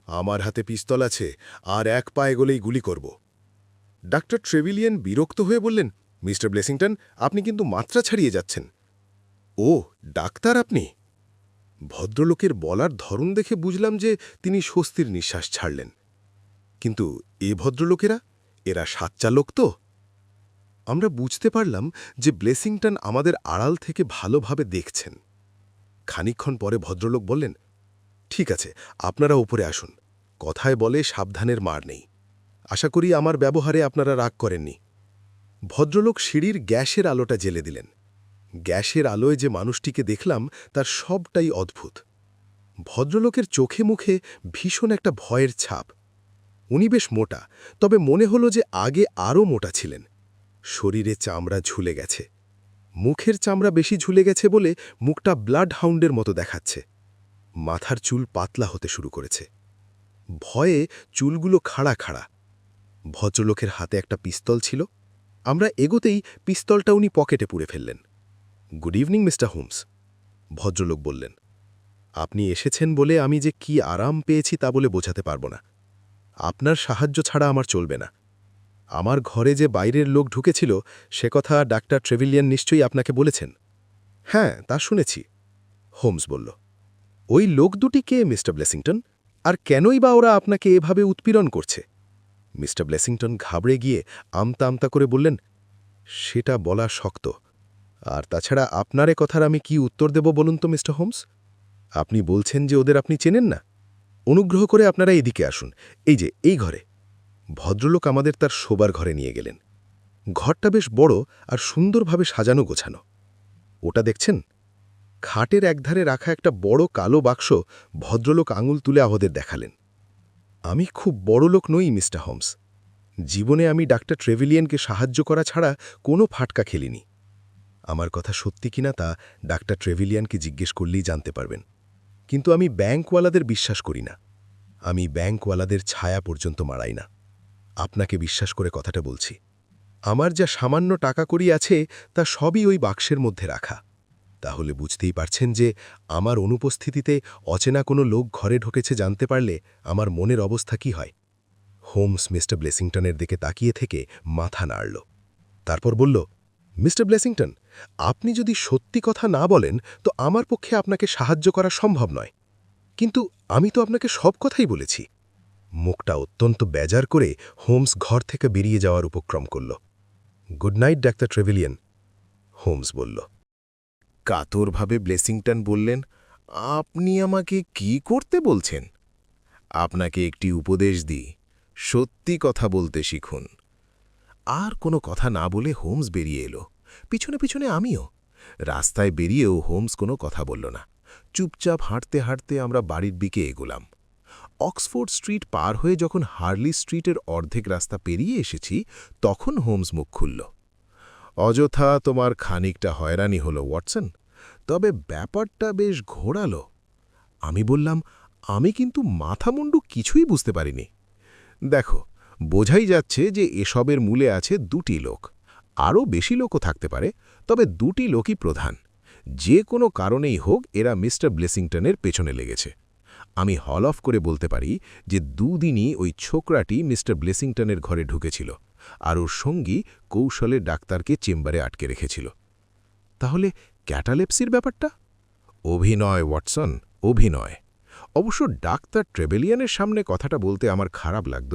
আমার হাতে পিস্তল আছে, আর এক পা এগোলেই গুলি করব। ডাক্তার ট্রেভিলিয়ান বিরক্ত হয়ে বললেন, মিস্টার ব্লেসিংটন, আপনি কিন্তু মাত্রা ছাড়িয়ে যাচ্ছেন। ও, ডাক্তার আপনি? ভদ্রলোকের বলার ধরন দেখে বুঝলাম যে তিনি স্বস্তির নিঃশ্বাস ছাড়লেন। কিন্তু এ ভদ্রলোকেরা, এরা সাচ্চা লোক তো? আমরা বুঝতে পারলাম যে ব্লেসিংটন আমাদের আড়াল থেকে ভালোভাবে দেখছেন। খানিকক্ষণ পরে ভদ্রলোক বললেন, ঠিক আছে, আপনারা উপরে আসুন। কথায় বলে সাবধানের মার নেই। আশা করি আমার ব্যবহারে আপনারা রাগ করেননি। ভদ্রলোক সিঁড়ির গ্যাসের আলোটা জ্বেলে দিলেন। গ্যাসের আলোয় যে মানুষটিকে দেখলাম তার সবটাই অদ্ভুত। ভদ্রলোকের চোখে মুখে ভীষণ একটা ভয়ের ছাপ। উনি বেশ মোটা, তবে মনে হলো যে আগে আরও মোটা ছিলেন। শরীরে চামড়া ঝুলে গেছে। মুখের চামড়া বেশি ঝুলে গেছে বলে মুখটা ব্লাড হাউন্ডের মতো দেখাচ্ছে। মাথার চুল পাতলা হতে শুরু করেছে। ভয়ে চুলগুলো খাড়া খাড়া। ভদ্রলোকের হাতে একটা পিস্তল ছিল। আমরা এগোতেই পিস্তলটা উনি পকেটে পুরে ফেললেন। গুড ইভিনিং মিস্টার হোমস, ভদ্রলোক বললেন। আপনি এসেছেন বলে আমি যে কি আরাম পেয়েছি তা বলে বোঝাতে পারব না। আপনার সাহায্য ছাড়া আমার চলবে না। আমার ঘরে যে বাইরের লোক ঢুকেছিল সে কথা ডাক্তার ট্রেভিলিয়ান নিশ্চয়ই আপনাকে বলেছেন। হ্যাঁ, তা শুনেছি, হোমস বলল। ওই লোক দুটি কে মিস্টার ব্লেসিংটন, আর কেনই বা ওরা আপনাকে এভাবে উৎপীড়ন করছে? মিস্টার ব্লেসিংটন ঘাবড়ে গিয়ে আমতা আমতা করে বললেন, সেটা বলা শক্ত। আর তাছাড়া আপনার এ কথার আমি কি উত্তর দেব বলুন তো মিস্টার হোমস? আপনি বলছেন যে ওদের আপনি চেনেন না। অনুগ্রহ করে আপনারা এদিকে আসুন, এই যে এই ঘরে। ভদ্রলোক আমাদের তার শোবার ঘরে নিয়ে গেলেন। ঘরটা বেশ বড় আর সুন্দরভাবে সাজানো গোছানো। ওটা দেখছেন? খাটের একধারে রাখা একটা বড় কালো বাক্স ভদ্রলোক আঙুল তুলে আমাদের দেখালেন। আমি খুব বড় লোক নই মিস্টার হোমস। জীবনে আমি ডাক্তার ট্রেভিলিয়ানকে সাহায্য করা ছাড়া কোনো ফাটকা খেলিনি। আমার কথা সত্যি কিনা তা ডাক্তার ট্রেভিলিয়ানকে জিজ্ঞেস করলেই জানতে পারবেন। কিন্তু আমি ব্যাংকওয়ালাদের বিশ্বাস করি না। আমি ব্যাংকওয়ালাদের ছায়া পর্যন্ত মারাই না। আপনাকে বিশ্বাস করে কথাটা বলছি। আমার যা সামান্য টাকা কড়ি আছে তা সবই ওই বাক্সের মধ্যে রাখা। তাহলে বুঝতেই পারছেন যে আমার অনুপস্থিতিতে অচেনা কোনো লোক ঘরে ঢুকেছে জানতে পারলে আমার মনের অবস্থা কি হয়। হোমস মিস্টার ব্লেসিংটনের দিকে তাকিয়ে থেকে মাথা নাড়ল। তারপর বলল, মিস্টার ব্লেসিংটন, আপনি যদি সত্যি কথা না বলেন তো আমার পক্ষে আপনাকে সাহায্য করা সম্ভব নয়। কিন্তু আমি তো আপনাকে সব কথাই বলেছি। মুখটা অত্যন্ত বেজার করে হোমস ঘর থেকে বেরিয়ে যাওয়ার উপক্রম করল। গুড নাইট ডাক্তার ট্রেভিলিয়ান, হোমস বলল। কাতরভাবে ব্লেসিংটন বললেন, আপনি আমাকে কি করতে বলছেন? আপনাকে একটি উপদেশ দিই, সত্যি কথা বলতে শিখুন। আর কোনো কথা না বলে হোমস বেরিয়ে এলো। পিছনে পিছনে আমিও। রাস্তায় বেরিয়েও হোমস কোনো কথা বলল না। চুপচাপ হাঁটতে হাঁটতে আমরা বাড়ির দিকে এগোলাম। অক্সফোর্ড স্ট্রিট পার হয়ে যখন হার্লি স্ট্রিটের অর্ধেক রাস্তা পেরিয়ে এসেছি তখন হোমস মুখ খুলল। অযথা তোমার খানিকটা হয়রানি হলো ওয়াটসন, তবে ব্যাপারটা বেশ ঘোরালো। আমি বললাম, আমি কিন্তু মাথামুন্ডু কিছুই বুঝতে পারিনি। দেখো, বোঝাই যাচ্ছে যে এসবের মূলে আছে দুটি লোক। আরও বেশি লোকও থাকতে পারে, তবে দুটি লোকই প্রধান। যে কোনো কারণেই হোক এরা মিস্টার ব্লেসিংটনের পেছনে লেগেছে। আমি হল অফ করে বলতে পারি যে দুদিনই ওই ছোকরাটি মিস্টার ব্লেসিংটনের ঘরে ঢুকেছিল আর ওর সঙ্গী কৌশলে ডাক্তারকে চেম্বারে আটকে রেখেছিল। তাহলে ক্যাটালেপসির ব্যাপারটা? অভিনয় ওয়াটসন, অভিনয়। অবশ্য ডাক্তার ট্রেভেলিয়ানের সামনে কথাটা বলতে আমার খারাপ লাগত।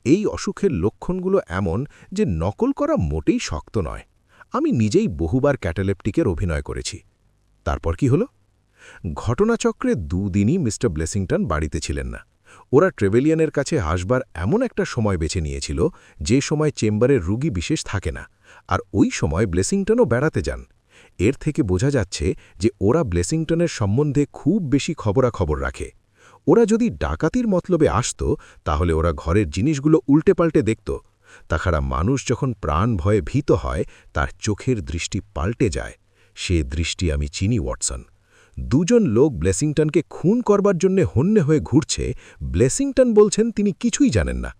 এই অসুখের লক্ষণগুলো এমন যে নকল করা মোটেই শক্ত নয়। আমি নিজেই বহুবার ক্যাটালেপটিকের অভিনয় করেছি। তারপর কি হলো? ঘটনাচক্রে দুদিনই মিস্টার ব্লেসিংটন বাড়িতে ছিলেন না। ওরা ট্রেভেলিয়ানের কাছে আসবার এমন একটা সময় বেছে নিয়েছিল যে সময় চেম্বারের রুগী বিশেষ থাকে না, আর ওই সময় ব্লেসিংটনও বেড়াতে যান। এর থেকে বোঝা যাচ্ছে যে ওরা ব্লেসিংটনের সম্বন্ধে খুব বেশি খবরাখবর রাখে। ওরা যদি ডাকাতির মতলবে আসত তাহলে ওরা ঘরের জিনিসগুলো উল্টে পাল্টে দেখত। তাছাড়া মানুষ যখন প্রাণ ভয়ে ভীত হয় তার চোখের দৃষ্টি পাল্টে যায়। সে দৃষ্টি আমি চিনি ওয়াটসন। দুজন লোক ব্লেসিংটনকে খুন করবার জন্য হন্যে হয়ে ঘুরছে, ব্লেসিংটন বলছেন তিনি কিছুই জানেন না।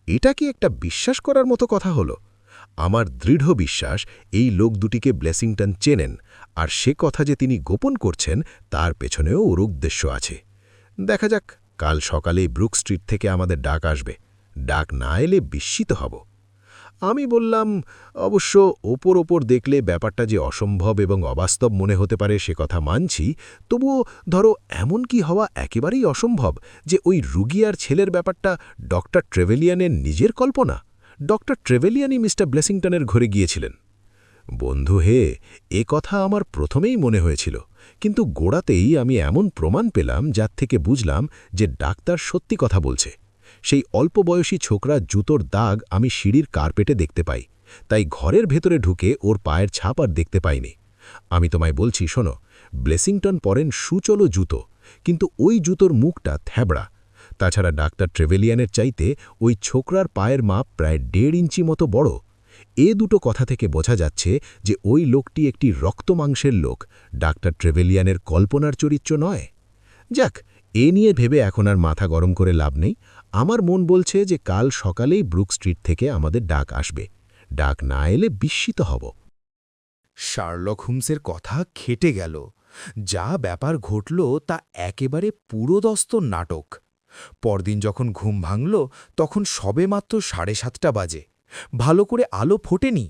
এটা কি একটা বিশ্বাস করার মতো কথা হলো? আমার দৃঢ় বিশ্বাস এই লোক দুটিকে ব্লেসিংটন চেনেন, আর সে কথা যে তিনি গোপন করছেন তার পেছনেও ওর উদ্দেশ্য আছে। দেখা যাক, কাল সকালেই ব্রুক স্ট্রিট থেকে আমাদের ডাক আসবে। ডাক না এলে বিস্মিত হব। আমি বললাম, অবশ্য ওপর দেখলে ব্যাপারটা যে অসম্ভব এবং অবাস্তব মনে হতে পারে সে কথা মানছি, তবুও ধরো এমন কি হওয়া একেবারেই অসম্ভব যে ওই রুগী আর ছেলের ব্যাপারটা ডক্টর ট্রেভেলিয়ানের নিজের কল্পনা? ডক্টর ট্রেভেলিয়ানই মিস্টার ব্লেসিংটনের ঘরে গিয়েছিলেন। বন্ধু হে, এ কথা আমার প্রথমেই মনে হয়েছিল, কিন্তু গোড়াতেই আমি এমন প্রমাণ পেলাম যার থেকে বুঝলাম যে ডাক্তার সত্যি কথা বলছে। সেই অল্প বয়সী ছোকরা জুতোর দাগ আমি সিঁড়ির কার্পেটে দেখতে পাই, তাই ঘরের ভেতরে ঢুকে ওর পায়ের ছাপ আর দেখতে পাইনি। আমি তোমায় বলছি, শোনো, ব্লেসিংটন পরেন সুচলো জুতো, কিন্তু ওই জুতোর মুখটা থ্যাবড়া। তাছাড়া ডাক্তার ট্রেভেলিয়ানের চাইতে ওই ছোকরার পায়ের মাপ প্রায় 1.5 ইঞ্চি মতো বড়। এ দুটো কথা থেকে বোঝা যাচ্ছে যে ওই লোকটি একটি রক্তমাংসের লোক, ডাক্তার ট্রেভেলিয়ানের কল্পনার চরিত্র নয়। যাক, এ নিয়ে ভেবে এখন আর মাথা গরম করে লাভ নেই। আমার মন বলছে যে কাল সকালেই ব্রুক স্ট্রিট থেকে আমাদের ডাক আসবে। ডাক না এলে বিস্মিত হব। শার্লক হোমসের কথা খেটে গেল। যা ব্যাপার ঘটল তা একেবারে পুরোদস্ত নাটক। পরদিন যখন ঘুম ভাঙল তখন সবেমাত্র 7:30 বাজে। ভালো করে আলো ফোটেনি।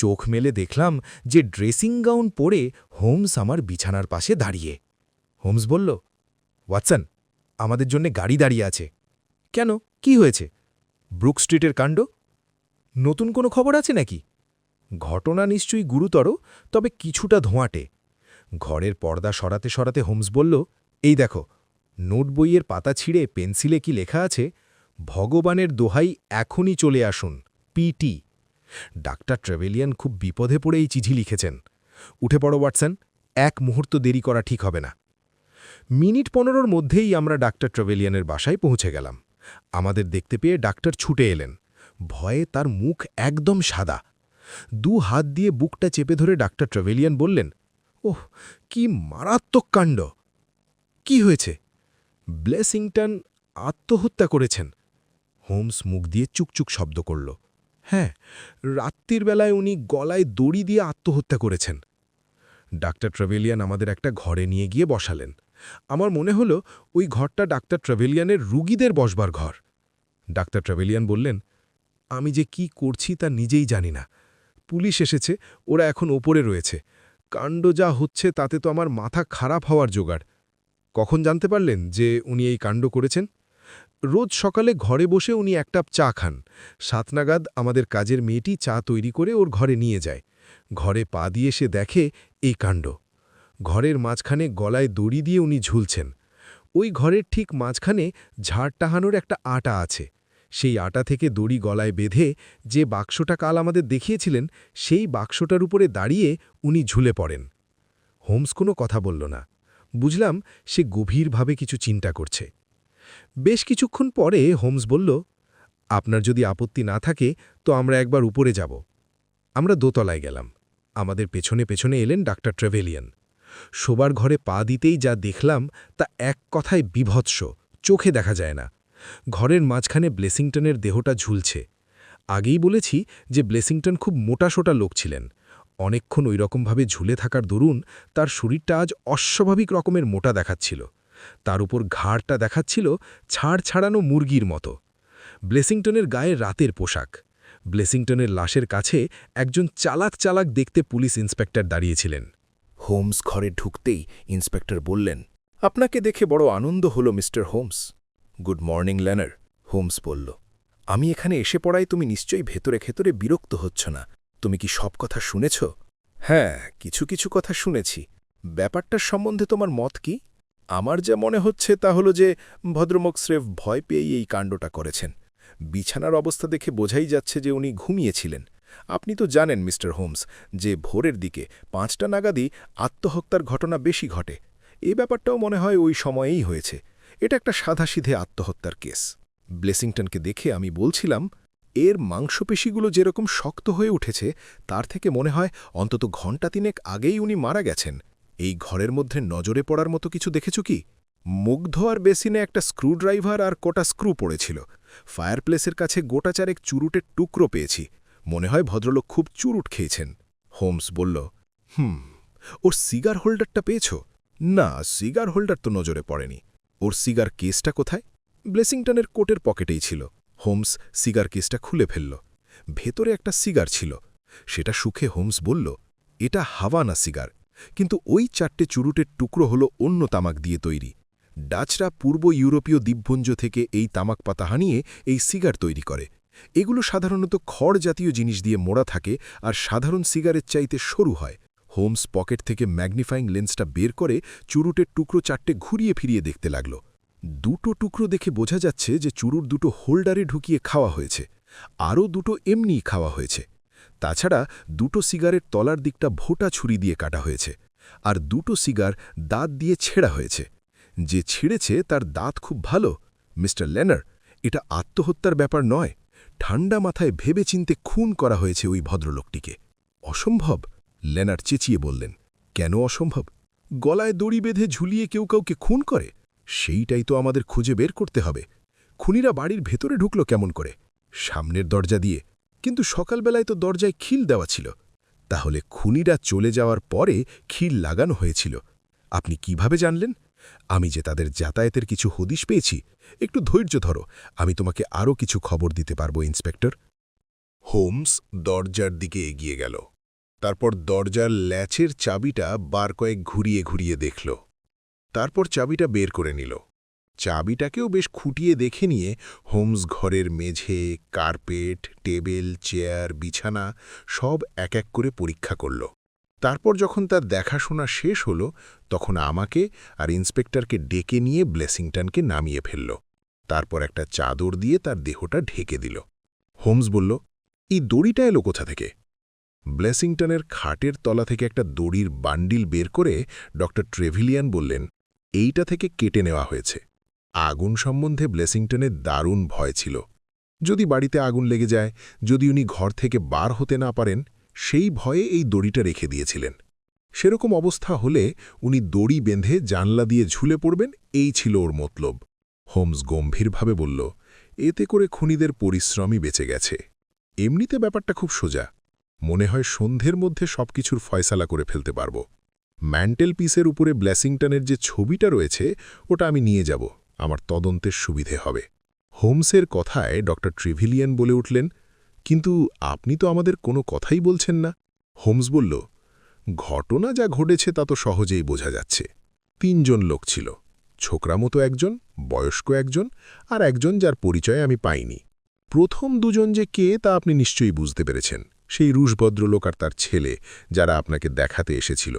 চোখ মেলে দেখলাম যে ড্রেসিং গাউন পরে হোমস আমার বিছানার পাশে দাঁড়িয়ে। হোমস বলল, ওয়াটসন, আমাদের জন্য গাড়ি দাঁড়িয়ে আছে। কেন, কি হয়েছে? ব্রুক স্ট্রিটের কাণ্ড। নতুন কোনো খবর আছে নাকি? ঘটনা নিশ্চয়ই গুরুতর, তবে কিছুটা ধোঁয়াটে। ঘরের পর্দা সরাতে সরাতে হোমস বলল, এই দেখো, নোট বইয়ের পাতা ছিঁড়ে পেন্সিলে কি লেখা আছে, ভগবানের দোহাই এখনই চলে আসুন, পিটি। ডাক্তার ট্রেভেলিয়ান খুব বিপদে পড়ে এই চিঠি লিখেছেন। উঠে পড়ো ওয়াটসন, এক মুহূর্ত দেরি করা ঠিক হবে না। মিনিট 15-র মধ্যেই আমরা ডাক্তার ট্রেভেলিয়ানের বাসায় পৌঁছে গেলাম। আমাদের দেখতে পেয়ে ডাক্তার ছুটে এলেন। ভয়ে তার মুখ একদম সাদা। 2 হাত দিয়ে বুকটা চেপে ধরে ডাক্তার ট্রেভেলিয়ান বললেন, ওহ, কি মারাত্মক কাণ্ড! কি হয়েছে? ব্লেসিংটন আত্মহত্যা করেছেন। হোমস মুখ দিয়ে চুকচুক শব্দ করল। হ্যাঁ, রাত্রির বেলায় উনি গলায় দড়ি দিয়ে আত্মহত্যা করেছেন। ডাক্তার ট্রেভেলিয়ান আমাদের একটা ঘরে নিয়ে গিয়ে বসালেন। আমার মনে হলো ওই ঘরটা ডাক্তার ট্রেভেলিয়ানের রুগীদের বসবার ঘর। ডাক্তার ট্রেভেলিয়ান বললেন, আমি যে কি করছি তা নিজেই জানি না। পুলিশ এসেছে, ওরা এখন ওপরে রয়েছে। কাণ্ড যা হচ্ছে তাতে তো আমার মাথা খারাপ হওয়ার জোগাড়। কখন জানতে পারলেন যে উনি এই কাণ্ড করেছেন? রোজ সকালে ঘরে বসে উনি 1 কাপ চা খান। 7 নাগাদ আমাদের কাজের মেয়েটি চা তৈরি করে ওর ঘরে নিয়ে যায়। ঘরে পা দিয়ে সে দেখে এই কাণ্ড। ঘরের মাঝখানে গলায় দড়ি দিয়ে উনি ঝুলছেন। ওই ঘরের ঠিক মাঝখানে ঝাড় টাহানোর একটা আটা আছে। সেই আটা থেকে দড়ি গলায় বেঁধে যে বাক্সটা কাল আমাদের দেখিয়েছিলেন, সেই বাক্সটার উপরে দাঁড়িয়ে উনি ঝুলে পড়েন। হোমস কোনো কথা বলল না। বুঝলাম সে গভীরভাবে কিছু চিন্তা করছে। বেশ কিছুক্ষণ পরে হোমস বলল, আপনার যদি আপত্তি না থাকে তো আমরা একবার উপরে যাব। আমরা দোতলায় গেলাম। আমাদের পেছনে পেছনে এলেন ডাক্তার ট্রেভেলিয়ান। শোবার ঘরে পা দিতেই যা দেখলাম তা এক কথায় বিভৎস, চোখে দেখা যায় না। ঘরের মাঝখানে ব্লেসিংটনের দেহটা ঝুলছে। আগেই বলেছি যে ব্লেসিংটন খুব মোটাসোটা লোক ছিলেন। অনেকক্ষণ ওইরকমভাবে ঝুলে থাকার দরুন তার শরীরটা আজ অস্বাভাবিক রকমের মোটা দেখাচ্ছিল। তার উপর ঘাড়টা দেখাচ্ছিল ছাড় ছাড়ানো মুরগির মতো। ব্লেসিংটনের গায়ে রাতের পোশাক। ব্লেসিংটনের লাশের কাছে একজন চালাক চালাক দেখতে পুলিশ ইন্সপেক্টর দাঁড়িয়েছিলেন। হোমস ঘরে ঢুকতেই ইন্সপেক্টর বললেন, আপনাকে দেখে বড় আনন্দ হল মিস্টার হোমস। গুড মর্নিং লেনার, হোমস বলল। আমি এখানে এসে পড়ায় তুমি নিশ্চয়ই ভেতরে ভেতরে বিরক্ত হচ্ছ না। তুমি কি সব কথা শুনেছ? হ্যাঁ, কিছু কিছু কথা শুনেছি। ব্যাপারটার সম্বন্ধে তোমার মত কি? আমার যা মনে হচ্ছে তা হলো যে ভদ্রমুখ স্রেফ ভয় পেয়েই এই কাণ্ডটা করেছেন। বিছানার অবস্থা দেখে বোঝাই যাচ্ছে যে উনি ঘুমিয়েছিলেন। আপনি তো জানেন মিস্টার হোমস যে ভোরের দিকে 5টা নাগাদই আত্মহত্যার ঘটনা বেশি ঘটে। এই ব্যাপারটাও মনে হয় ওই সময়েই হয়েছে। এটা একটা সাধাসিধে আত্মহত্যার কেস। ব্লেসিংটনকে দেখে আমি বলছিলাম, এর মাংসপেশিগুলো যেরকম শক্ত হয়ে উঠেছে তার থেকে মনে হয় অন্তত ঘণ্টা 3 আগেই উনি মারা গেছেন। এই ঘরের মধ্যে নজরে পড়ার মতো কিছু দেখেছ কি? মুখ ধোয়ার বেসিনে একটা স্ক্রুড্রাইভার আর কটা স্ক্রু পড়েছিল। ফায়ারপ্লেসের কাছে গোটা 4 চুরুটের টুকরো পেয়েছি। মনে হয় ভদ্রলোক খুব চুরুট খেয়েছেন। হোমস বলল, ওর সিগার হোল্ডারটা পেয়েছ? না, সিগার হোল্ডার তো নজরে পড়েনি। ওর সিগার কেসটা কোথায়? ব্লেসিংটনের কোটের পকেটেই ছিল। হোমস সিগার কেসটা খুলে ফেলল। ভেতরে একটা সিগার ছিল। সেটা শুকে হোমস বলল, এটা হাভানা সিগার, কিন্তু ওই 4টে চুরুটের টুকরো হলো অন্য তামাক দিয়ে তৈরি। ডাচরা পূর্ব ইউরোপীয় দ্বীপপুঞ্জ থেকে এই তামাক পাতা হানিয়ে এই সিগার তৈরি করে। এগুলো সাধারণত খড় জাতীয় জিনিস দিয়ে মোড়া থাকে আর সাধারণ সিগারের চাইতে সরু হয়। হোমস পকেট থেকে ম্যাগনিফাইং লেন্সটা বের করে চুরুটের টুকরো 4টে ঘুরিয়ে ফিরিয়ে দেখতে লাগল। 2টো টুকরো দেখে বোঝা যাচ্ছে যে চুরুট 2টো হোল্ডারে ঢুকিয়ে খাওয়া হয়েছে। আরও 2টো এমনিই খাওয়া হয়েছে। তাছাড়া 2টো সিগারের তলার দিকটা ভোটা ছুরি দিয়ে কাটা হয়েছে, আর 2টো সিগার দাঁত দিয়ে ছেঁড়া হয়েছে। যে ছিঁড়েছে তার দাঁত খুব ভালো। মিস্টার লেনার, এটা আত্মহত্যার ব্যাপার নয়। ঠান্ডা মাথায় ভেবেচিন্তে খুন করা হয়েছে ওই ভদ্রলোকটিকে। অসম্ভব, লেনার চেঁচিয়ে বললেন। কেন অসম্ভব? গলায় দড়ি বেঁধে ঝুলিয়ে কেউ কাউকে খুন করে? সেইটাই তো আমাদের খুঁজে বের করতে হবে। খুনিরা বাড়ির ভেতরে ঢুকল কেমন করে? সামনের দরজা দিয়ে, কিন্তু সকালবেলায় তো দরজায় খিল দেওয়া ছিল। তাহলে খুনিরা চলে যাওয়ার পরে খিল লাগানো হয়েছিল। আপনি কিভাবে জানলেন? আমি যে তাদের যাতায়াতের কিছু হদিশ পেয়েছি। একটু ধৈর্য ধরো, আমি তোমাকে আরও কিছু খবর দিতে পারবো ইন্সপেক্টর। হোমস দরজার দিকে এগিয়ে গেল। তারপর দরজার ল্যাচের চাবিটা বার কয়েক ঘুরিয়ে ঘুরিয়ে দেখল। তারপর চাবিটা বের করে নিল। চাবিটাকেও বেশ খুঁটিয়ে দেখে নিয়ে হোমস ঘরের মেঝে, কার্পেট, টেবিল, চেয়ার, বিছানা সব এক এক করে পরীক্ষা করল। তারপর যখন তার দেখাশোনা শেষ হল, তখন আমাকে আর ইন্সপেক্টরকে ডেকে নিয়ে ব্লেসিংটনকে নামিয়ে ফেলল। তারপর একটা চাদর দিয়ে তার দেহটা ঢেকে দিল। হোমস বলল, এই দড়িটা এলো কোথা থেকে? ব্লেসিংটনের খাটের তলা থেকে একটা দড়ির বান্ডিল বের করে ডক্টর ট্রেভিলিয়ান বললেন, এইটা থেকে কেটে নেওয়া হয়েছে। আগুন সম্বন্ধে ব্লেসিংটনের দারুণ ভয় ছিল। যদি বাড়িতে আগুন লেগে যায়, যদি উনি ঘর থেকে বার হতে না পারেন, সেই ভয়ে এই দড়িটা রেখে দিয়েছিলেন। সেরকম অবস্থা হলে উনি দড়ি বেঁধে জানলা দিয়ে ঝুলে পড়বেন, এই ছিল ওর মতলব। হোমস গম্ভীরভাবে বলল, এতে করে খুনিদের পরিশ্রমই বেঁচে গেছে। এমনিতে ব্যাপারটা খুব সোজা। মনে হয় সন্ধ্যের মধ্যে সবকিছুর ফয়সালা করে ফেলতে পারব। ম্যান্টেল পিসের উপরে ব্লেসিংটনের যে ছবিটা রয়েছে ওটা আমি নিয়ে যাব, আমার তদন্তের সুবিধে হবে। হোমসের কথায় ডক্টর ট্রেভিলিয়ান বলে উঠলেন, কিন্তু আপনি তো আমাদের কোনো কথাই বলছেন না। হোমস বলল, ঘটনা যা ঘটেছে তা তো সহজেই বোঝা যাচ্ছে। 3 জন লোক ছিল, ছোকরা মতো একজন, বয়স্ক একজন, আর একজন যার পরিচয় আমি পাইনি। প্রথম 2 জন যে কে তা আপনি নিশ্চয়ই বুঝতে পেরেছেন, সেই রুশ ভদ্রলোক আর তার ছেলে, যারা আপনাকে দেখাতে এসেছিল।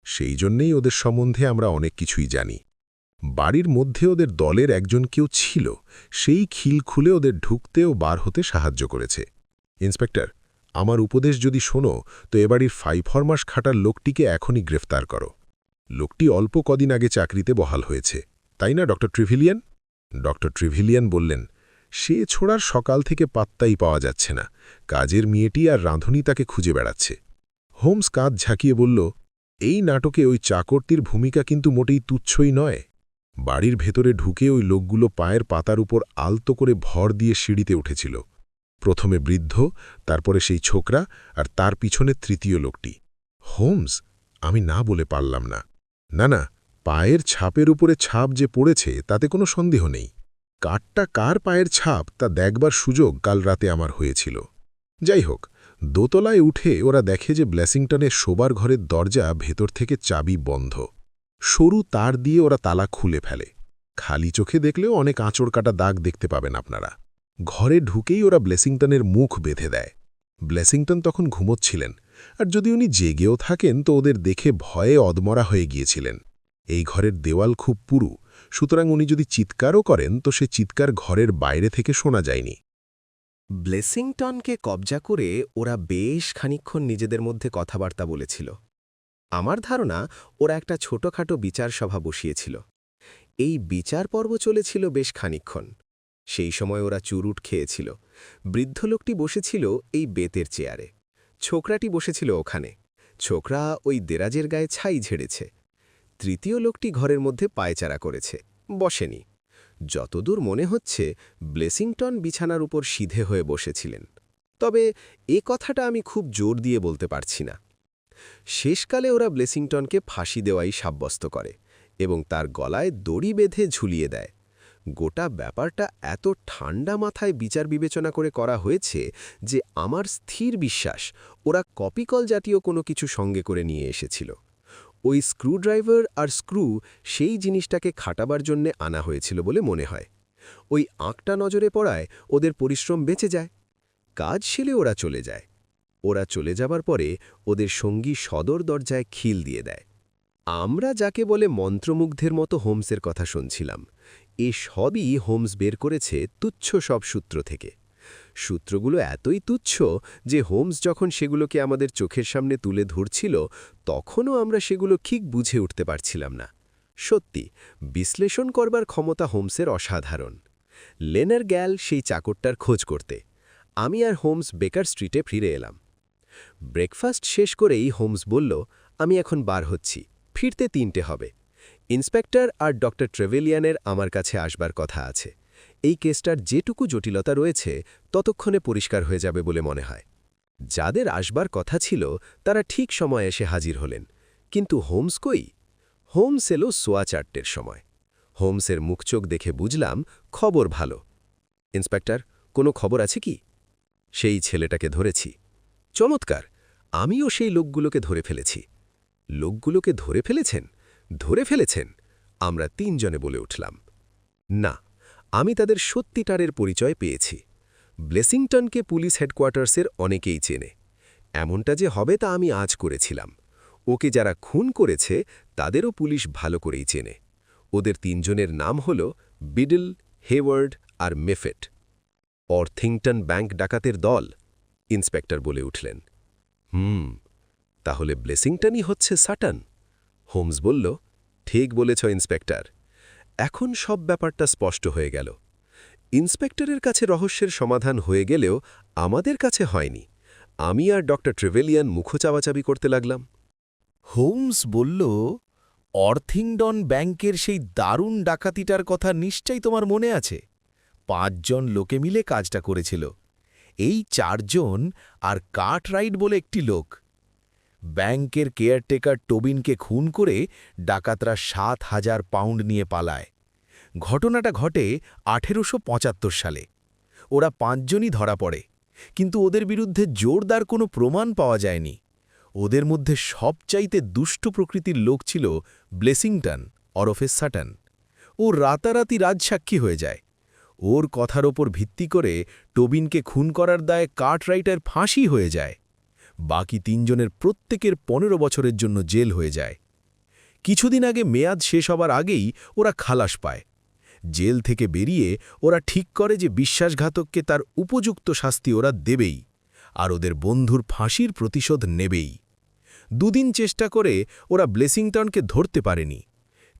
সেই জন্যেই ওদের সম্বন্ধে আমরা অনেক কিছুই জানি। বাড়ির মধ্যে ওদের দলের একজন কেউ ছিল, সেই খিল খুলে ওদের ঢুকতে ও বার হতে সাহায্য করেছে। ইন্সপেক্টর, আমার উপদেশ যদি শোনো তো এবাড়ির 5 মাস খাটার লোকটিকে এখনই গ্রেফতার করো। লোকটি অল্প কদিন আগে চাকরিতে বহাল হয়েছে, তাই না ডক্টর ট্রেভিলিয়ান? ডক্টর ট্রেভিলিয়ান বললেন, সে ছোড়ার সকাল থেকে পাত্তাই পাওয়া যাচ্ছে না। কাজের মেয়েটি আর রাঁধুনি তাকে খুঁজে বেড়াচ্ছে। হোমস কাঁধ ঝাঁকিয়ে বলল, এই নাটকে ওই চাকরটির ভূমিকা কিন্তু মোটেই তুচ্ছই নয়। বাড়ির ভেতরে ঢুকে ওই লোকগুলো পায়ের পাতার উপর আলতো করে ভর দিয়ে সিঁড়িতে উঠেছিল। প্রথমে বৃদ্ধ, তারপরে সেই ছোকরা, আর তার পিছনে 3য় লোকটি। হোমস, আমি না বলে পারলাম না। না না, পায়ের ছাপের উপরে ছাপ যে পড়েছে তাতে কোনো সন্দেহ নেই। কারটা কার পায়ের ছাপ তা দেখবার সুযোগ কাল রাতে আমার হয়েছিল। যাই হোক, দোতলায় উঠে ওরা দেখে যে ব্লেসিংটনের শোবার ঘরের দরজা ভেতর থেকে চাবি বন্ধ। সরু তার দিয়ে ওরা তালা খুলে ফেলে। খালি চোখে দেখলেও অনেক আঁচড় কাটা দাগ দেখতে পাবেন আপনারা। ঘরে ঢুকেই ওরা ব্লেসিংটনের মুখ বেঁধে দেয়। ব্লেসিংটন তখন ঘুমোচ্ছিলেন, আর যদি উনি জেগেও থাকেন তো ওদের দেখে ভয়ে অদমরা হয়ে গিয়েছিলেন। এই ঘরের দেওয়াল খুব পুরু, সুতরাং উনি যদি চিৎকারও করেন তো সে চিৎকার ঘরের বাইরে থেকে শোনা যায়নি। ব্লেসিংটনকে কবজা করে ওরা বেশ খানিকক্ষণ নিজেদের মধ্যে কথাবার্তা বলেছিল। আমার ধারণা ওরা একটা ছোটখাটো বিচার সভা বসিয়েছিল। এই বিচার পর্ব চলেছিল বেশ খানিকক্ষণ। সেই সময় ওরা চুরুট খেয়েছিল। বৃদ্ধ লোকটি বসেছিল এই বেতের চেয়ারে, ছোকরাটি বসেছিল ওখানে। ছোকরা ওই দেরাজের গায়ে ছাই ঝেড়েছে। তৃতীয় লোকটি ঘরের মধ্যে পায়চারা করেছে, বসেনি। যতদূর মনে হচ্ছে ব্লেসিংটন বিছানার উপর সিধে হয়ে বসেছিলেন, তবে এ কথাটা আমি খুব জোর দিয়ে বলতে পারছি না। শেষকালে ওরা ব্লেসিংটনকে ফাঁসি দেওয়াই সাব্যস্ত করে এবং তার গলায় দড়ি বেঁধে ঝুলিয়ে দেয়। গোটা ব্যাপারটা এত ঠান্ডা মাথায় বিচার বিবেচনা করে করা হয়েছে যে আমার স্থির বিশ্বাস ওরা কপিকল জাতীয় কোনো কিছু সঙ্গে করে নিয়ে এসেছিল। ওই স্ক্রুড্রাইভার আর স্ক্রু সেই জিনিসটাকে খাটাবার জন্যে আনা হয়েছিল বলে মনে হয়। ওই আঁকটা নজরে পড়ায় ওদের পরিশ্রম বেঁচে যায়। কাজ সেলে ওরা চলে যায়। ওরা চলে যাবার পরে ওদের সঙ্গী সদর দরজায় খিল দিয়ে দেয়। আমরা যাকে বলে মন্ত্রমুগ্ধের মতো হোমসের কথা শুনছিলাম, এ সবই হোমস বের করেছে তুচ্ছ সব সূত্র থেকে। সূত্রগুলো এতই তুচ্ছ যে হোমস যখন সেগুলোকে আমাদের চোখের সামনে তুলে ধরছিল তখনও আমরা সেগুলো ঠিক বুঝে উঠতে পারছিলাম না। সত্যি, বিশ্লেষণ করবার ক্ষমতা হোমসের অসাধারণ। লেনার গেল সেই চাকরটার খোঁজ করতে। আমি আর হোমস বেকার স্ট্রিটে ফিরে এলাম। ব্রেকফাস্ট শেষ করেই হোমস বলল, আমি এখন বার হচ্ছি, ফিরতে 3টে হবে। ইন্সপেক্টর আর ডক্টর ট্রেভেলিয়ানের আমার কাছে আসবার কথা আছে। এই কেসটার যেটুকু জটিলতা রয়েছে ততক্ষণে পরিষ্কার হয়ে যাবে বলে মনে হয়। যাদের আসবার কথা ছিল তারা ঠিক সময় এসে হাজির হলেন, কিন্তু হোমস কই? হোমস এলো 4:15 সময়। হোমসের মুখচোখ দেখে বুঝলাম খবর ভালো। ইন্সপেক্টর, কোনো খবর আছে কি? সেই ছেলেটাকে ধরেছি। চমৎকার, আমিও সেই লোকগুলোকে ধরে ফেলেছি। লোকগুলোকে ধরে ফেলেছেন? ধরে ফেলেছেন? আমরা 3 জনে বলে উঠলাম। না, আমি তাদের সত্যিটারের পরিচয় পেয়েছি। ব্লেসিংটনকে পুলিশ হেডকোয়ার্টার্সের অনেকেই চেনে। এমনটা যে হবে তা আমি আজ করেছিলাম। ওকে যারা খুন করেছে তাদেরও পুলিশ ভালো করেই চেনে। ওদের 3 জনের নাম হল বিডল, হেওয়ার্ড আর মেফেট। অর্থিংটন ব্যাংক ডাকাতের দল, ইন্সপেক্টর বলে উঠলেন। তাহলে ব্লেসিংটনই হচ্ছে সাটন। হোমস বলল, ঠিক বলেছ ইন্সপেক্টর। এখন সব ব্যাপারটা স্পষ্ট হয়ে গেল। ইন্সপেক্টরের কাছে রহস্যের সমাধান হয়ে গেলেও আমাদের কাছে হয়নি। আমি আর ডক্টর ট্রেভেলিয়ান মুখোচাবাচাবি করতে লাগলাম। হোমস বলল, অর্থিংডন ব্যাংকের সেই দারুণ ডাকাতিটার কথা নিশ্চয়ই তোমার মনে আছে। 5 জন লোকে মিলে কাজটা করেছিল। এই 4 জন আর কার্টরাইট বলে একটি লোক। ব্যাংকের কেয়ারটেকার টোবিনকে খুন করে ডাকাতরা 7,000 পাউন্ড নিয়ে পালায়। ঘটনাটা ঘটে 1875 সালে। ওরা 5 জনই ধরা পড়ে, কিন্তু ওদের বিরুদ্ধে জোরদার কোনো প্রমাণ পাওয়া যায়নি। ওদের মধ্যে সবচাইতে দুষ্ট প্রকৃতির লোক ছিল ব্লেসিংটন ওরফে সাটন। ও রাতারাতি রাজসাক্ষী হয়ে যায়। ওর কথার ওপর ভিত্তি করে টোবিনকে খুন করার দায়ে কার্টরাইটের ফাঁসি হয়ে যায়। বাকি 3 জনের প্রত্যেকের 15 বছরের জন্য জেল হয়ে যায়। কিছুদিন আগে মেয়াদ শেষ হবার আগেই ওরা খালাস পায়। জেল থেকে বেরিয়ে ওরা ঠিক করে যে বিশ্বাসঘাতককে তার উপযুক্ত শাস্তি ওরা দেবেই, আর ওদের বন্ধুর ফাঁসির প্রতিশোধ নেবেই। 2 দিন চেষ্টা করে ওরা ব্লেসিংটনকে ধরতে পারেনি।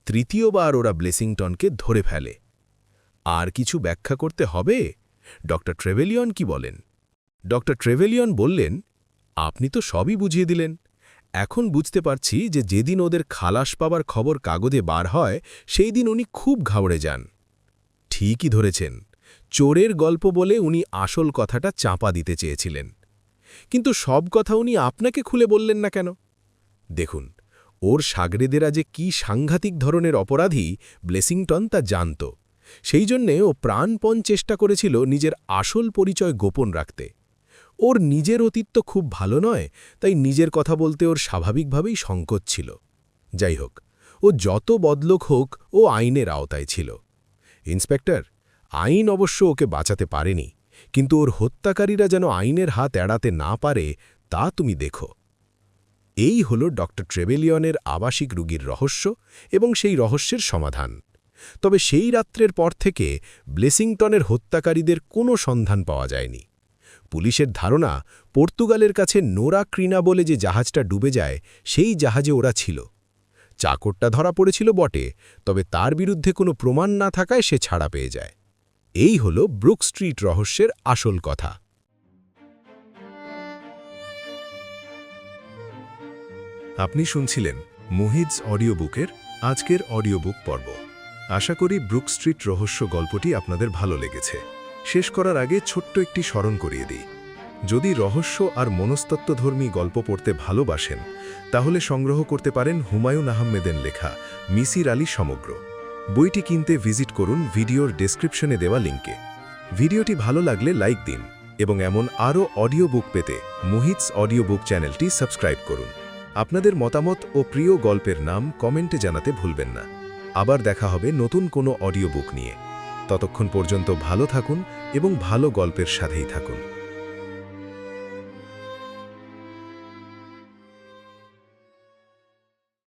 তৃতীয়বার ওরা ব্লেসিংটনকে ধরে ফেলে। আর কিছু ব্যাখ্যা করতে হবে? ডক্টর ট্রেভেলিয়ন কি বলেন? ডক্টর ট্রেভেলিয়ন বললেন, আপনি তো সবই বুঝিয়ে দিলেন। এখন বুঝতে পারছি যে যেদিন ওদের খালাস পাবার খবর কাগজে বার হয় সেই দিন উনি খুব ঘাবড়ে যান। ঠিকই ধরেছেন, চোরের গল্প বলে উনি আসল কথাটা চাপা দিতে চেয়েছিলেন। কিন্তু সব কথা উনি আপনাকে খুলে বললেন না কেন? দেখুন, ওর সাগরেদেরা যে কি সাংঘাতিক ধরনের অপরাধী ব্লেসিংটন তা জানত। সেই জন্যে ও প্রাণপণ চেষ্টা করেছিল নিজের আসল পরিচয় গোপন রাখতে। ওর নিজের অতীত তো খুব ভালো নয়, তাই নিজের কথা বলতে ওর স্বাভাবিকভাবেই সংকোচ ছিল। যাই হোক, ও যত বদলোক হোক ও আইনের আওতায় ছিল। ইন্সপেক্টর, আইন অবশ্য ওকে বাঁচাতে পারেনি, কিন্তু ওর হত্যাকারীরা যেন আইনের হাত এড়াতে না পারে তা তুমি দেখো। এই হল ডক্টর ট্রেভেলিয়নের আবাসিক রোগীর রহস্য এবং সেই রহস্যের সমাধান। তবে সেই রাত্রের পর থেকে ব্লেসিংটনের হত্যাকারীদের কোনো সন্ধান পাওয়া যায়নি। পুলিশের ধারণা পর্তুগালের কাছে নোরা ক্রিনা বলে যে জাহাজটা ডুবে যায় সেই জাহাজে ওরা ছিল। চাকরটা ধরা পড়েছিল বটে, তবে তার বিরুদ্ধে কোনো প্রমাণ না থাকায় সে ছাড়া পেয়ে যায়। এই হল ব্রুক স্ট্রিট রহস্যের আসল কথা। আপনি শুনছিলেন মুহিজ অডিও বুকের আজকের অডিও বুক পর্ব। আশা করি ব্রুক স্ট্রিট রহস্য গল্পটি আপনাদের ভালো লেগেছে। শেষ করার আগে ছোট্ট একটি স্মরণ করিয়ে দিই, যদি রহস্য আর মনস্তত্ত্বধর্মী গল্প পড়তে ভালোবাসেন তাহলে সংগ্রহ করতে পারেন হুমায়ুন আহমেদের লেখা মিসির আলী সমগ্র। বইটি কিনতে ভিজিট করুন ভিডিওর ডেসক্রিপশনে দেওয়া লিঙ্কে। ভিডিওটি ভালো লাগলে লাইক দিন এবং এমন আরও অডিও বুক পেতে মুহিজ অডিও বুক চ্যানেলটি সাবস্ক্রাইব করুন। আপনাদের মতামত ও প্রিয় গল্পের নাম কমেন্টে জানাতে ভুলবেন না। আবার দেখা হবে নতুন কোনো অডিও বুক নিয়ে। ততক্ষণ পর্যন্ত ভালো থাকুন এবং ভালো গল্পের সাথেই থাকুন।